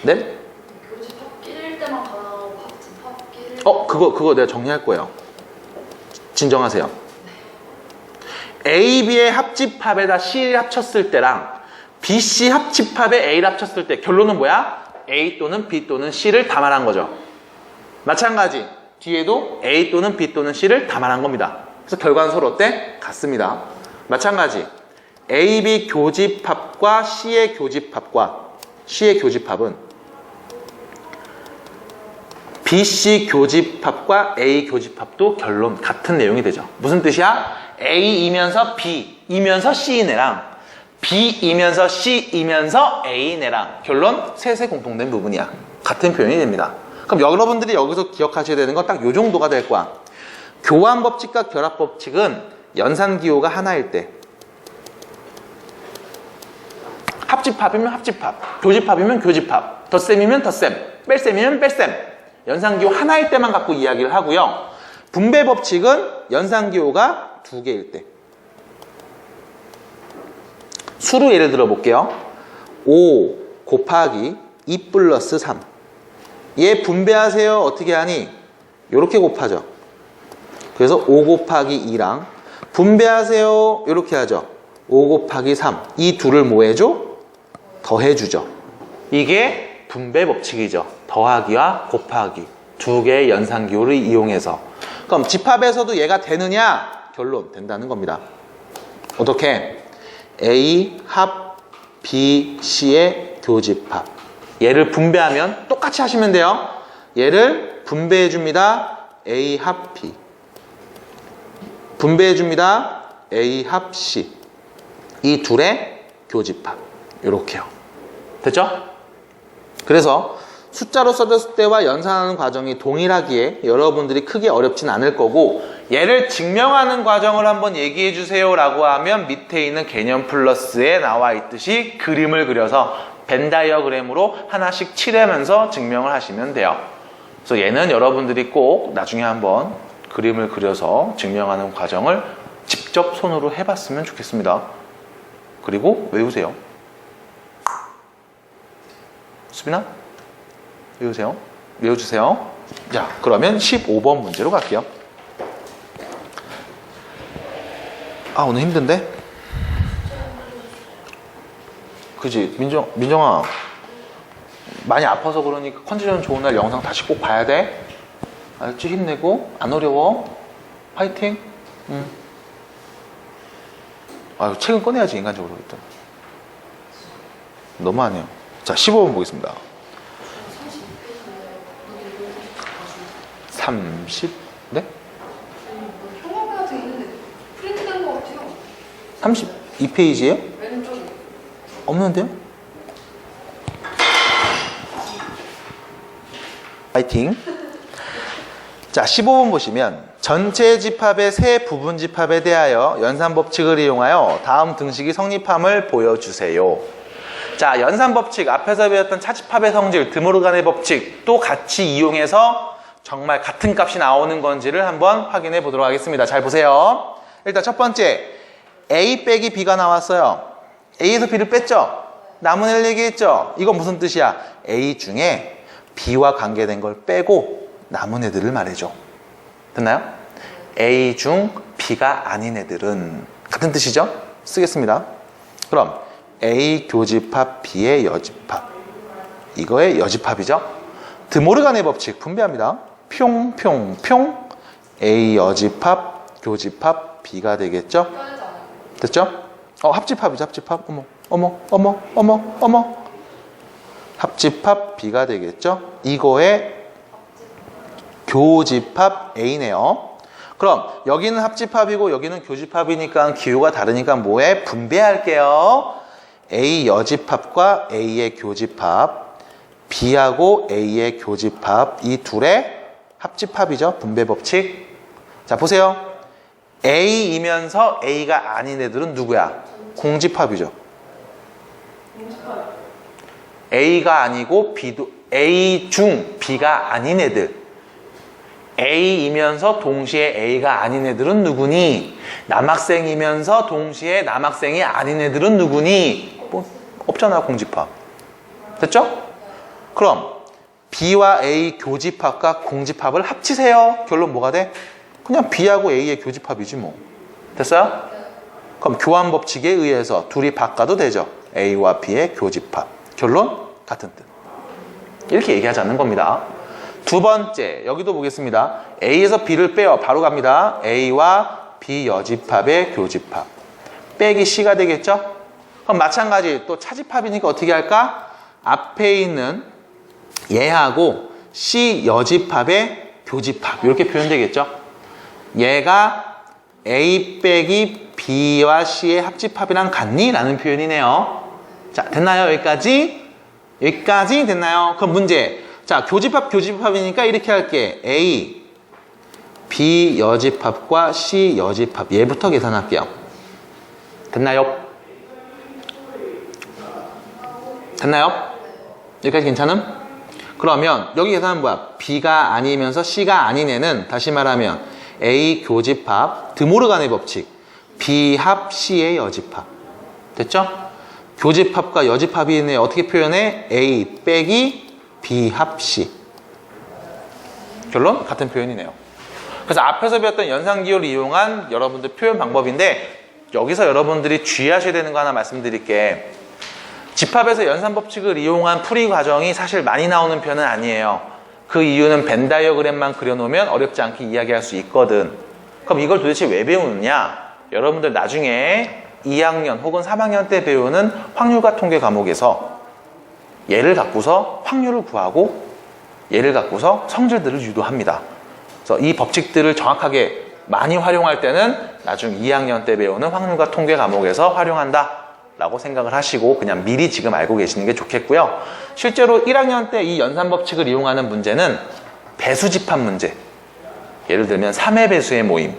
네? 교집합 끼릴 때만 가능하고 합집합 끼릴 그거 내가 정리할 거예요. 진정하세요. A, B의 합집합에다 C를 합쳤을 때랑 B, C 합집합에 A를 합쳤을 때 결론은 뭐야? A 또는 B 또는 C를 다 말한 거죠. 마찬가지 뒤에도 A 또는 B 또는 C를 다 말한 겁니다. 그래서 결과는 서로 어때? 같습니다. 마찬가지 A, B 교집합과 C의 교집합은 B, C 교집합과 A 교집합도 결론 같은 내용이 되죠. 무슨 뜻이야? A이면서 B이면서 C인 애랑 B이면서 C이면서 A인 애랑 결론 셋의 공통된 부분이야. 같은 표현이 됩니다. 그럼 여러분들이 여기서 기억하셔야 되는 건 딱 요 정도가 될 거야. 교환법칙과 결합법칙은 연산기호가 하나일 때, 합집합이면 합집합, 교집합이면 교집합, 덧셈이면 덧셈, 뺄셈이면 뺄셈, 연산기호 하나일 때만 갖고 이야기를 하고요. 분배법칙은 연산기호가 2개일 때. 수로 예를 들어 볼게요. 5 곱하기 2 플러스 3. 얘 분배하세요. 어떻게 하니? 이렇게 곱하죠. 그래서 5 곱하기 2랑 분배하세요. 이렇게 하죠. 5 곱하기 3. 이 둘을 뭐 해줘? 더해주죠. 이게 분배 법칙이죠. 더하기와 곱하기 두 개의 연산기호를 이용해서. 그럼 집합에서도 얘가 되느냐? 결론 된다는 겁니다. 어떻게? A 합 B, C의 교집합. 얘를 분배하면 똑같이 하시면 돼요. 얘를 분배해 줍니다. A 합 B. 분배해 줍니다. A 합 C. 이 둘의 교집합. 이렇게요. 됐죠? 그래서 숫자로 써졌을 때와 연산하는 과정이 동일하기에 여러분들이 크게 어렵진 않을 거고, 얘를 증명하는 과정을 한번 얘기해 주세요 라고 하면 밑에 있는 개념 플러스에 나와 있듯이 그림을 그려서 벤 다이어그램으로 하나씩 칠하면서 증명을 하시면 돼요. 그래서 얘는 여러분들이 꼭 나중에 한번 그림을 그려서 증명하는 과정을 직접 손으로 해봤으면 좋겠습니다. 그리고 외우세요. 수빈아? 외우세요. 외워주세요. 자, 그러면 15번 문제로 갈게요. 아, 오늘 힘든데? 그지? 민정아. 많이 아파서 그러니까 컨디션 좋은 날 영상 다시 꼭 봐야 돼. 알지? 힘내고. 안 어려워. 파이팅. 아유, 책은 꺼내야지, 인간적으로. 일단. 너무하네요. 자, 15번 보겠습니다. 30? 네? 형광펜 같은 게 있는데 프린트된 것 같아요. 32페이지에요? 왼쪽에. 없는데요? 파이팅. 자, 15번 보시면 전체 집합의 세 부분 집합에 대하여 연산법칙을 이용하여 다음 등식이 성립함을 보여주세요. 자, 연산법칙, 앞에서 배웠던 차집합의 성질, 드모르간의 법칙 또 같이 이용해서 정말 같은 값이 나오는 건지를 한번 확인해 보도록 하겠습니다. 잘 보세요. 일단 첫 번째, A 빼기 B가 나왔어요. A에서 B를 뺐죠? 남은 애를 얘기했죠? 이건 무슨 뜻이야? A 중에 B와 관계된 걸 빼고 남은 애들을 말해줘. 됐나요? A 중 B가 아닌 애들은 같은 뜻이죠? 쓰겠습니다. 그럼 A 교집합 B의 여집합, 이거의 여집합이죠? 드모르간의 법칙 분배합니다. 평평평 A 여집합 교집합 B가 되겠죠? 됐죠? 합집합이죠. 합집합. 어머. 합집합 B가 되겠죠? 이거의 교집합 A네요. 그럼 여기는 합집합이고 여기는 교집합이니까 기호가 다르니까 뭐에? 분배할게요. A 여집합과 A의 교집합, B하고 A의 교집합, 이 둘의 합집합이죠. 분배 법칙. 자, 보세요. A이면서 A가 아닌 애들은 누구야? 공집합이죠. A가 아니고 B도, A 중 B가 아닌 애들. A이면서 동시에 A가 아닌 애들은 누구니? 남학생이면서 동시에 남학생이 아닌 애들은 누구니? 뭐 없잖아, 공집합. 됐죠? 그럼 B와 A 교집합과 공집합을 합치세요. 결론 뭐가 돼? 그냥 B하고 A의 교집합이지 뭐. 됐어요? 그럼 교환 법칙에 의해서 둘이 바꿔도 되죠. A와 B의 교집합. 결론 같은 뜻. 이렇게 얘기하자는 겁니다. 두 번째, 여기도 보겠습니다. A에서 B를 빼요. 바로 갑니다. A와 B 여집합의 교집합. 빼기 C가 되겠죠? 그럼 마찬가지 또 차집합이니까 어떻게 할까? 앞에 있는 얘하고 C 여집합의 교집합. 이렇게 표현되겠죠? 얘가 A 빼기 B와 C의 합집합이랑 같니? 라는 표현이네요. 자, 됐나요? 여기까지? 여기까지 됐나요? 그럼 문제. 자, 교집합이니까 이렇게 할게. A, B 여집합과 C 여집합. 얘부터 계산할게요. 됐나요? 됐나요? 여기까지 괜찮음? 그러면 여기 계산은 뭐야? B가 아니면서 C가 아닌 애는 다시 말하면 A 교집합, 드모르간의 법칙, B 합 C의 여집합. 됐죠? 교집합과 여집합이 있네. 어떻게 표현해? A 빼기 B 합 C. 결론 같은 표현이네요. 그래서 앞에서 배웠던 연산기호를 이용한 여러분들 표현 방법인데, 여기서 여러분들이 주의하셔야 되는 거 하나 말씀드릴게. 집합에서 연산법칙을 이용한 풀이 과정이 사실 많이 나오는 편은 아니에요. 그 이유는 벤 다이어그램만 그려놓으면 어렵지 않게 이야기할 수 있거든. 그럼 이걸 도대체 왜 배우느냐? 여러분들 나중에 2학년 혹은 3학년 때 배우는 확률과 통계 과목에서 얘를 갖고서 확률을 구하고 얘를 갖고서 성질들을 유도합니다. 그래서 이 법칙들을 정확하게 많이 활용할 때는 나중 2학년 때 배우는 확률과 통계 과목에서 활용한다 라고 생각을 하시고 그냥 미리 지금 알고 계시는 게 좋겠고요. 실제로 1학년 때 이 연산법칙을 이용하는 문제는 배수집합 문제, 예를 들면 3의 배수의 모임,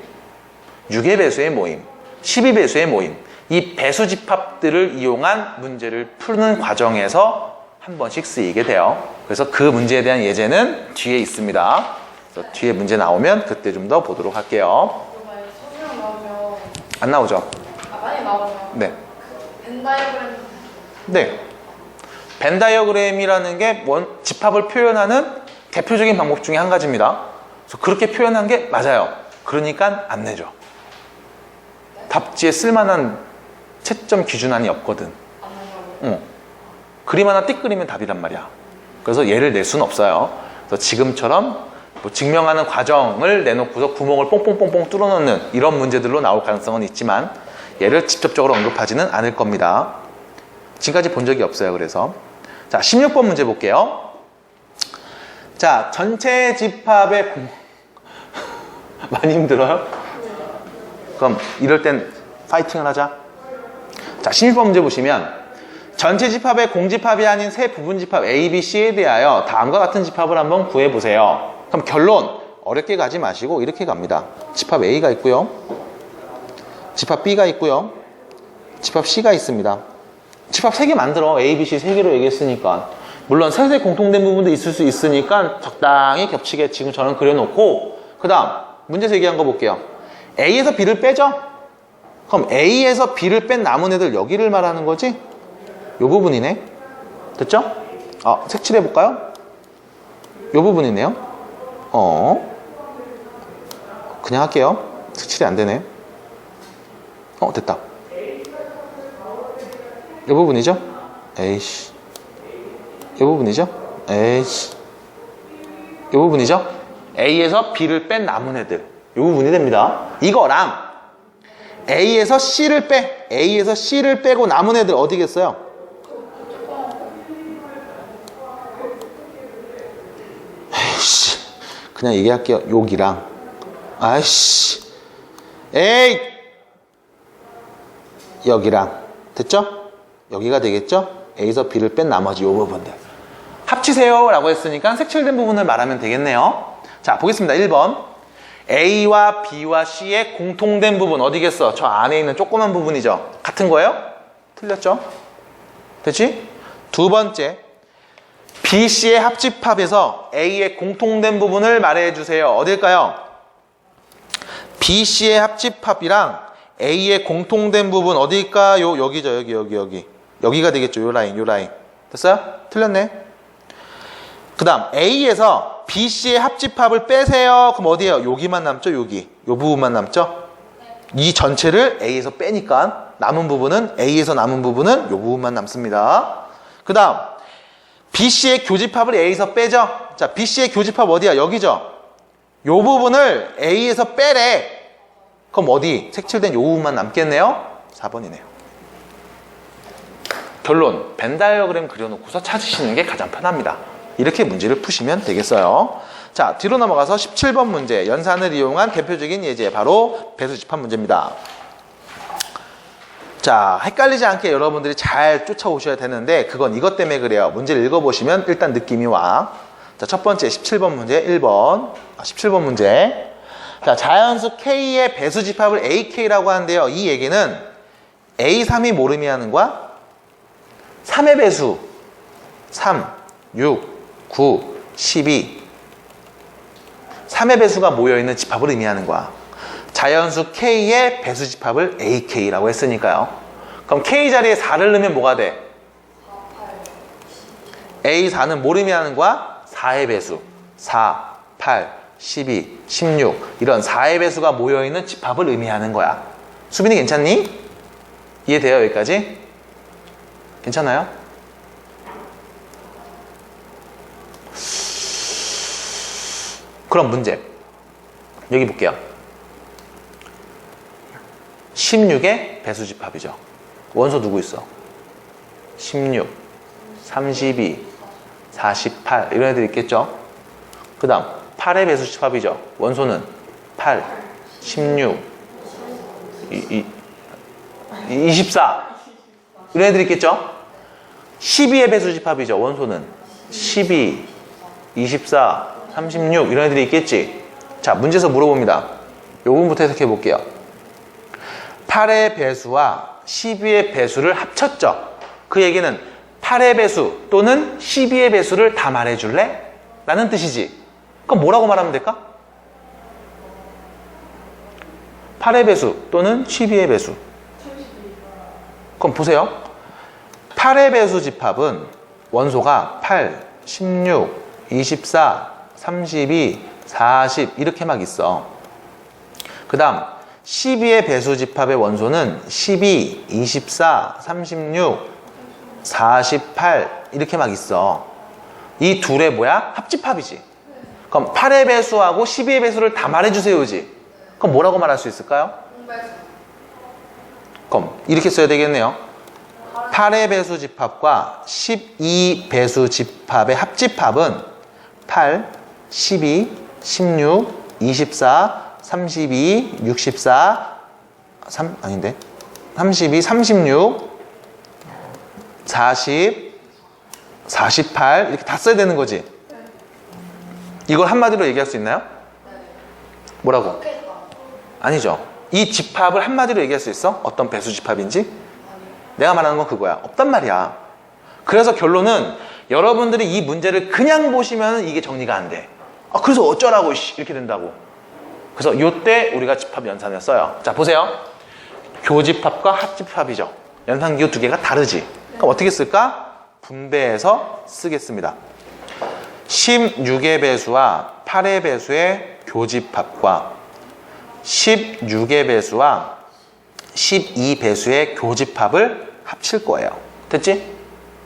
6의 배수의 모임, 12배수의 모임, 이 배수집합들을 이용한 문제를 푸는 과정에서 한 번씩 쓰이게 돼요. 그래서 그 문제에 대한 예제는 뒤에 있습니다. 그래서 뒤에 문제 나오면 그때 좀 더 보도록 할게요. 만약에 서술형 나오면 안 나오죠? 만약에 나오면 네. 벤 다이어그램 네. 벤 다이어그램이라는 게 집합을 표현하는 대표적인 방법 중에 한 가지입니다. 그래서 그렇게 표현한 게 맞아요. 그러니까 안 내죠. 답지에 쓸만한 채점 기준안이 없거든. 안 나오고 그림 하나 띡 그리면 답이란 말이야. 그래서 얘를 낼 수는 없어요. 그래서 지금처럼 뭐 증명하는 과정을 내놓고서 구멍을 뽕뽕뽕뽕 뚫어놓는 이런 문제들로 나올 가능성은 있지만 얘를 직접적으로 언급하지는 않을 겁니다. 지금까지 본 적이 없어요. 그래서 자, 16번 문제 볼게요. 자, 전체 집합의 많이 힘들어요? 그럼 이럴 땐 파이팅을 하자. 자, 16번 문제 보시면 전체 집합의 공집합이 아닌 세 부분집합 A, B, C에 대하여 다음과 같은 집합을 한번 구해보세요. 그럼 결론 어렵게 가지 마시고 이렇게 갑니다. 집합 A가 있고요, 집합 B가 있고요, 집합 C가 있습니다. 집합 3개 만들어. A, B, C 3개로 얘기했으니까. 물론 세세 공통된 부분도 있을 수 있으니까 적당히 겹치게 지금 저는 그려놓고, 그 다음 문제에서 얘기한 거 볼게요. A에서 B를 빼죠? 그럼 A에서 B를 뺀 남은 애들 여기를 말하는 거지? 요 부분이네. 됐죠? 색칠해 볼까요? 요 부분이네요. 그냥 할게요. 색칠이 안 되네. 됐다. 이 부분이죠? 에이씨. 이 부분이죠? 에이씨. 이 부분이죠? A에서 B를 뺀 남은 애들. 이 부분이 됩니다. 이거랑 A에서 C를 A에서 C를 빼고 남은 애들 어디겠어요? 에이씨. 그냥 얘기할게요. 여기랑. 아이씨. 에이! 여기랑. 됐죠? 여기가 되겠죠? A에서 B를 뺀 나머지 요 부분들 합치세요 라고 했으니까 색칠된 부분을 말하면 되겠네요. 자, 보겠습니다. 1번 A와 B와 C의 공통된 부분 어디겠어? 저 안에 있는 조그만 부분이죠. 같은 거예요? 틀렸죠? 됐지? 두 번째 B, C의 합집합에서 A의 공통된 부분을 말해주세요. 어딜까요? B, C의 합집합이랑 A의 공통된 부분 어디일까요? 여기죠. 여기. 여기가 되겠죠. 요 라인. 됐어요? 틀렸네. 그 다음 A에서 B, C의 합집합을 빼세요. 그럼 어디에요? 여기만 남죠. 여기. 요 부분만 남죠. 이 전체를 A에서 빼니까 남은 부분은 A에서 남은 부분은 요 부분만 남습니다. 그 다음 B, C의 교집합을 A에서 빼죠. 자, B, C의 교집합 어디야? 여기죠. 요 부분을 A에서 빼래. 그럼 어디? 색칠된 요 부분만 남겠네요. 4번이네요. 결론, 벤 다이어그램 그려놓고서 찾으시는 게 가장 편합니다. 이렇게 문제를 푸시면 되겠어요. 자, 뒤로 넘어가서 17번 문제, 연산을 이용한 대표적인 예제, 바로 배수집합 문제입니다. 자, 헷갈리지 않게 여러분들이 잘 쫓아오셔야 되는데 그건 이것 때문에 그래요. 문제를 읽어보시면 일단 느낌이 와. 자, 첫 번째 17번 문제 17번 문제. 자, 자연수 K의 배수집합을 AK라고 하는데요. 이 얘기는 A3이 뭘 의미하는 거야? 3의 배수 3, 6, 9, 12 3의 배수가 모여있는 집합을 의미하는 거야. 자연수 K의 배수집합을 AK라고 했으니까요. 그럼 K 자리에 4를 넣으면 뭐가 돼? A4는 뭘 의미하는 거야? 4의 배수 4, 8, 12, 16 이런 4의 배수가 모여있는 집합을 의미하는 거야. 수빈이 괜찮니? 이해돼요? 여기까지? 괜찮아요? 그럼 문제. 여기 볼게요. 16의 배수집합이죠. 원소 누구 있어? 16, 32, 48 이런 애들 있겠죠? 그 다음 8의 배수집합이죠. 원소는 8, 16, 24 이런 애들 있겠죠? 12의 배수집합이죠. 원소는 12, 24, 36 이런 애들이 있겠지? 자, 문제에서 물어봅니다. 요 부분부터 해석해 볼게요. 8의 배수와 12의 배수를 합쳤죠. 그 얘기는 8의 배수 또는 12의 배수를 다 말해줄래? 라는 뜻이지. 그럼 뭐라고 말하면 될까? 8의 배수 또는 12의 배수. 그럼 보세요. 8의 배수 집합은 원소가 8, 16, 24, 32, 40 이렇게 막 있어. 그 다음 12의 배수 집합의 원소는 12, 24, 36, 48 이렇게 막 있어. 이 둘의 뭐야? 합집합이지. 그럼 8의 배수하고 12의 배수를 다 말해주세요지. 그럼 뭐라고 말할 수 있을까요? 그럼 이렇게 써야 되겠네요. 8의 배수 집합과 12 배수 집합의 합집합은 8, 12, 16, 24, 32, 64, 32, 36, 40, 48 이렇게 다 써야 되는 거지. 이걸 한마디로 얘기할 수 있나요? 뭐라고? 아니죠. 이 집합을 한마디로 얘기할 수 있어? 어떤 배수 집합인지? 내가 말하는 건 그거야. 없단 말이야. 그래서 결론은 여러분들이 이 문제를 그냥 보시면 이게 정리가 안 돼. 아, 그래서 어쩌라고 이렇게 된다고. 그래서 이때 우리가 집합 연산을 써요. 자, 보세요. 교집합과 합집합이죠. 연산기호 두 개가 다르지. 그럼 어떻게 쓸까? 분배해서 쓰겠습니다. 16의 배수와 8의 배수의 교집합과 16의 배수와 12 배수의 교집합을 합칠 거예요. 됐지?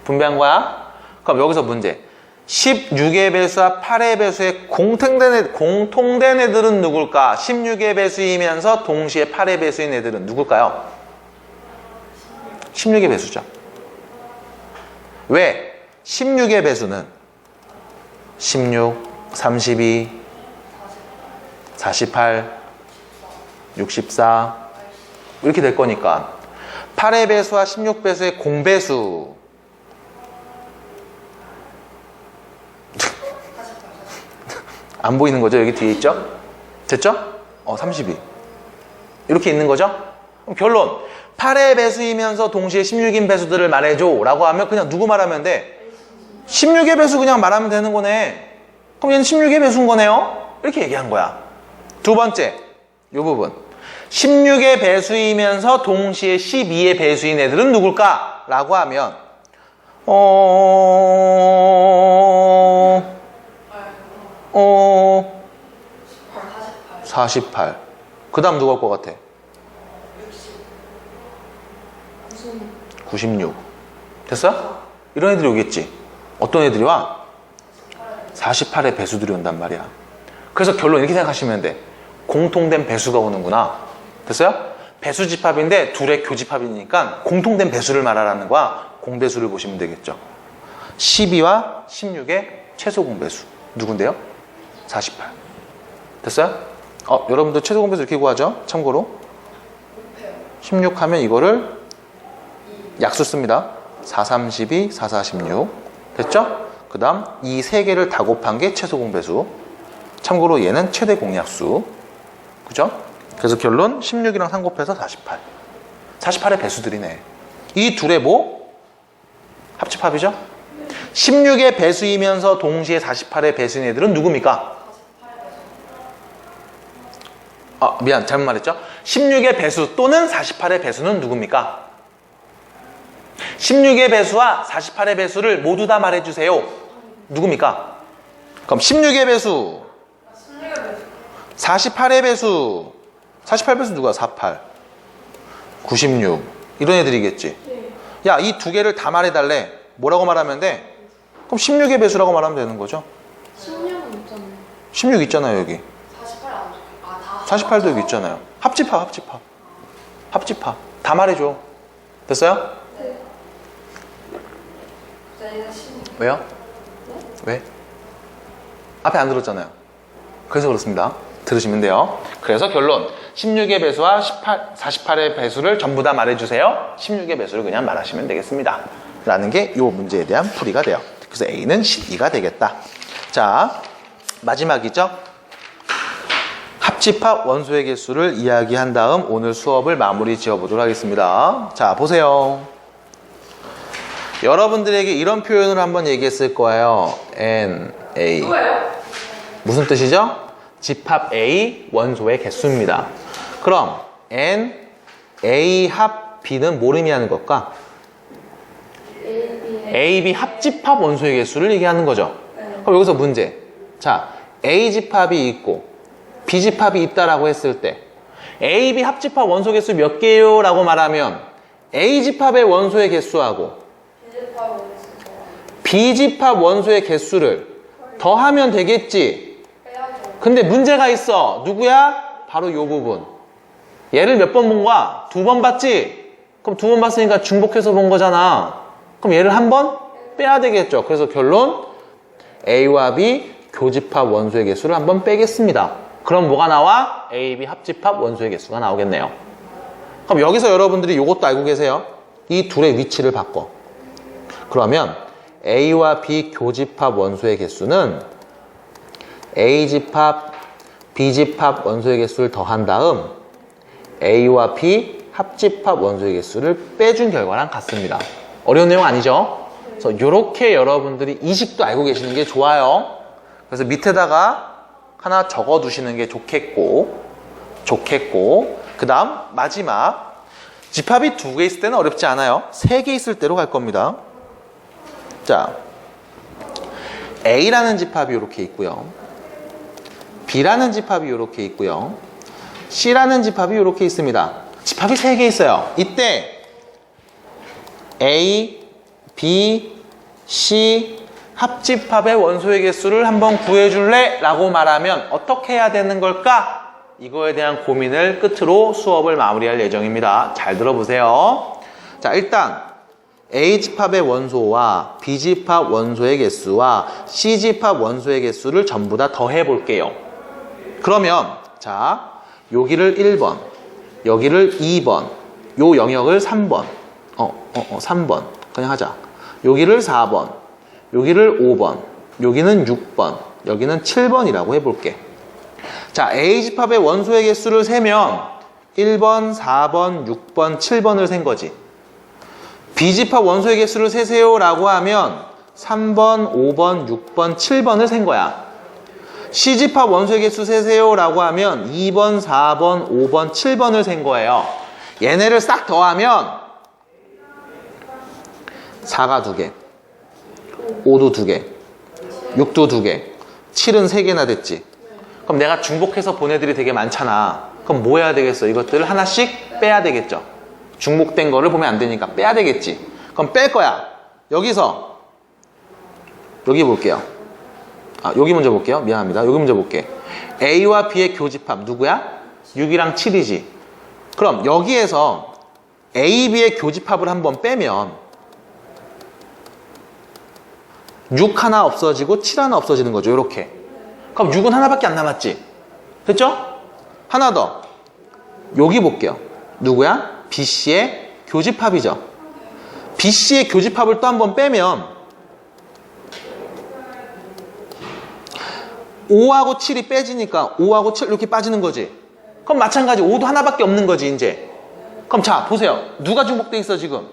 분배한 거야? 그럼 여기서 문제. 16의 배수와 8의 배수의 공통된 애들은 누굴까? 16의 배수이면서 동시에 8의 배수인 애들은 누굴까요? 16의 배수죠. 왜? 16의 배수는 16, 32, 48, 64 이렇게 될 거니까 8의 배수와 16배수의 공배수 안 보이는 거죠? 여기 뒤에 있죠? 됐죠? 32 이렇게 있는 거죠? 그럼 결론 8의 배수이면서 동시에 16인 배수들을 말해줘 라고 하면 그냥 누구 말하면 돼? 16의 배수 그냥 말하면 되는 거네. 그럼 얘는 16의 배수인 거네요? 이렇게 얘기한 거야. 두 번째 이 부분 16의 배수이면서 동시에 12의 배수인 애들은 누굴까? 라고 하면 48 그 다음 누가 올 것 같아? 96 됐어? 이런 애들이 오겠지. 어떤 애들이 와? 48의 배수들이 온단 말이야. 그래서 결론 이렇게 생각하시면 돼. 공통된 배수가 오는구나. 됐어요? 배수 집합인데 둘의 교집합이니까 공통된 배수를 말하라는 거야. 공배수를 보시면 되겠죠. 12와 16의 최소 공배수 누군데요? 48 됐어요? 여러분들 최소 공배수 이렇게 구하죠? 참고로 16 하면 이거를 약수 씁니다. 4, 32, 4, 46 됐죠? 그 다음 이 세 개를 다 곱한 게 최소 공배수. 참고로 얘는 최대 공약수. 그죠? 그래서 결론 16이랑 3 곱해서 48 48의 배수들이네. 이 둘의 뭐? 합집합이죠? 16의 배수이면서 동시에 48의 배수인 애들은 누굽니까? 미안 잘못 말했죠? 16의 배수 또는 48의 배수는 누굽니까? 16의 배수와 48의 배수를 모두 다 말해주세요. 누굽니까? 그럼 16의 배수 48의 배수 48배수 누가? 48 96 이런 애들이겠지. 야, 이 두 개를 다 말해달래. 뭐라고 말하면 돼? 그럼 16의 배수라고 말하면 되는 거죠. 16은 있잖아요. 16 있잖아요, 여기. 48이 안 좋게. 다. 48도 여기 있잖아요. 합집합. 다 말해줘. 됐어요? 네. 얘는 16. 왜요? 왜? 앞에 안 들었잖아요. 그래서 그렇습니다. 들으시면 돼요. 그래서 결론. 16의 배수와 48의 배수를 전부 다 말해주세요. 16의 배수를 그냥 말하시면 되겠습니다. 라는 게 이 문제에 대한 풀이가 돼요. 그래서 A는 12가 되겠다. 자, 마지막이죠. 합집합 원소의 개수를 이야기한 다음 오늘 수업을 마무리 지어보도록 하겠습니다. 자, 보세요. 여러분들에게 이런 표현을 한번 얘기했을 거예요. N, A. 뭐예요? 무슨 뜻이죠? 집합 A 원소의 개수입니다. 그럼 N, A 합 B는 뭘 의미하는 것까? A, B 합집합 원소의 개수를 얘기하는 거죠. 그럼 여기서 문제. 자, A 집합이 있고 B 집합이 있다라고 했을 때 A, B 합집합 원소 개수 몇 개요? 라고 말하면 A 집합의 원소의 개수하고 B 집합 원소의 개수를 더하면 되겠지. 근데 문제가 있어. 누구야? 바로 요 부분. 얘를 몇 번 본 거야? 2번 봤지? 그럼 2번 봤으니까 중복해서 본 거잖아. 그럼 얘를 한 번 빼야 되겠죠. 그래서 결론 A와 B 교집합 원소의 개수를 한번 빼겠습니다. 그럼 뭐가 나와? A, B 합집합 원소의 개수가 나오겠네요. 그럼 여기서 여러분들이 이것도 알고 계세요? 이 둘의 위치를 바꿔. 그러면 A와 B 교집합 원소의 개수는 A 집합, B 집합 원소의 개수를 더한 다음 A와 B 합집합 원소의 개수를 빼준 결과랑 같습니다. 어려운 내용 아니죠? 그래서 이렇게 여러분들이 이식도 알고 계시는 게 좋아요. 그래서 밑에다가 하나 적어 두시는 게 좋겠고 그 다음 마지막 집합이 2개 있을 때는 어렵지 않아요. 3개 있을 때로 갈 겁니다. 자, A라는 집합이 이렇게 있고요. B라는 집합이 이렇게 있고요. C라는 집합이 이렇게 있습니다. 집합이 3개 있어요. 이때 A, B, C 합집합의 원소의 개수를 한번 구해줄래? 라고 말하면 어떻게 해야 되는 걸까? 이거에 대한 고민을 끝으로 수업을 마무리할 예정입니다. 잘 들어보세요. 자, 일단 A집합의 원소와 B집합 원소의 개수와 C집합 원소의 개수를 전부 다 더해 볼게요. 그러면 자, 여기를 1번, 여기를 2번, 요 영역을 3번, 3번 그냥 하자. 여기를 4번, 여기를 5번, 여기는 6번, 여기는 7번이라고 해볼게. 자, A집합의 원소의 개수를 세면 1번, 4번, 6번, 7번을 센 거지. B집합 원소의 개수를 세세요 라고 하면 3번, 5번, 6번, 7번을 센 거야. C집합 원소의 개수 세세요 라고 하면 2번, 4번, 5번, 7번을 센 거예요. 얘네를 싹 더하면 4가 2개, 5도 2개, 6도 2개, 7은 3개나 됐지. 그럼 내가 중복해서 본 애들이 되게 많잖아. 그럼 뭐 해야 되겠어? 이것들을 하나씩 빼야 되겠죠. 중복된 거를 보면 안 되니까 빼야 되겠지. 그럼 뺄 거야. 여기서 여기 볼게요. 여기 먼저 볼게요. 미안합니다. 여기 먼저 볼게. A와 B의 교집합 누구야? 6이랑 7이지. 그럼 여기에서 A, B의 교집합을 한번 빼면 6 하나 없어지고 7 하나 없어지는 거죠. 이렇게. 그럼 6은 하나밖에 안 남았지. 됐죠? 하나 더. 여기 볼게요. 누구야? BC의 교집합이죠. BC의 교집합을 또 한번 빼면 5하고 7이 빼지니까 5하고 7 이렇게 빠지는 거지. 그럼 마찬가지 5도 하나밖에 없는 거지 이제. 그럼 자 보세요. 누가 중복돼 있어 지금?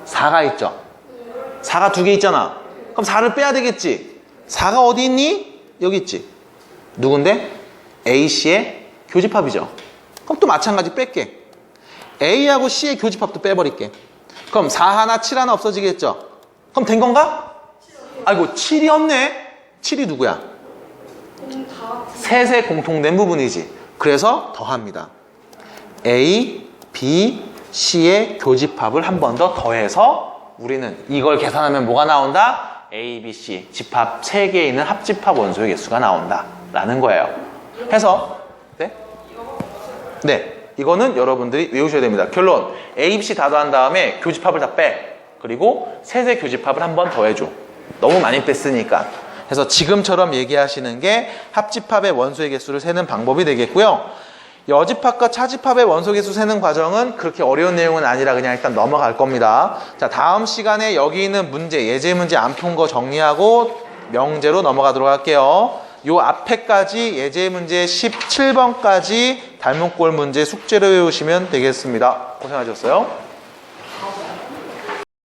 4가 있죠. 4가 2개 있잖아. 그럼 4를 빼야 되겠지. 4가 어디 있니? 여기 있지. 누군데? AC의 교집합이죠. 그럼 또 마찬가지 뺄게. A하고 C의 교집합도 빼버릴게. 그럼 4 하나 7 하나 없어지겠죠. 그럼 된 건가? 아이고 7이 없네. 7이 누구야? 셋의 공통된 부분이지. 그래서 더합니다. A, B, C의 교집합을 한 번 더 더해서 우리는 이걸 계산하면 뭐가 나온다? A, B, C 집합 3개에 있는 합집합 원소의 개수가 나온다 라는 거예요. 해서 네? 네, 이거는 여러분들이 외우셔야 됩니다. 결론, A, B, C 다 더한 다음에 교집합을 다 빼. 그리고 셋의 교집합을 한 번 더 해줘. 너무 많이 뺐으니까. 그래서 지금처럼 얘기하시는 게 합집합의 원소의 개수를 세는 방법이 되겠고요. 여집합과 차집합의 원소 개수 세는 과정은 그렇게 어려운 내용은 아니라 그냥 일단 넘어갈 겁니다. 자, 다음 시간에 여기 있는 문제, 예제 문제 안 푼 거 정리하고 명제로 넘어가도록 할게요. 요 앞에까지 예제 문제 17번까지 닮은꼴 문제 숙제로 외우시면 되겠습니다. 고생하셨어요.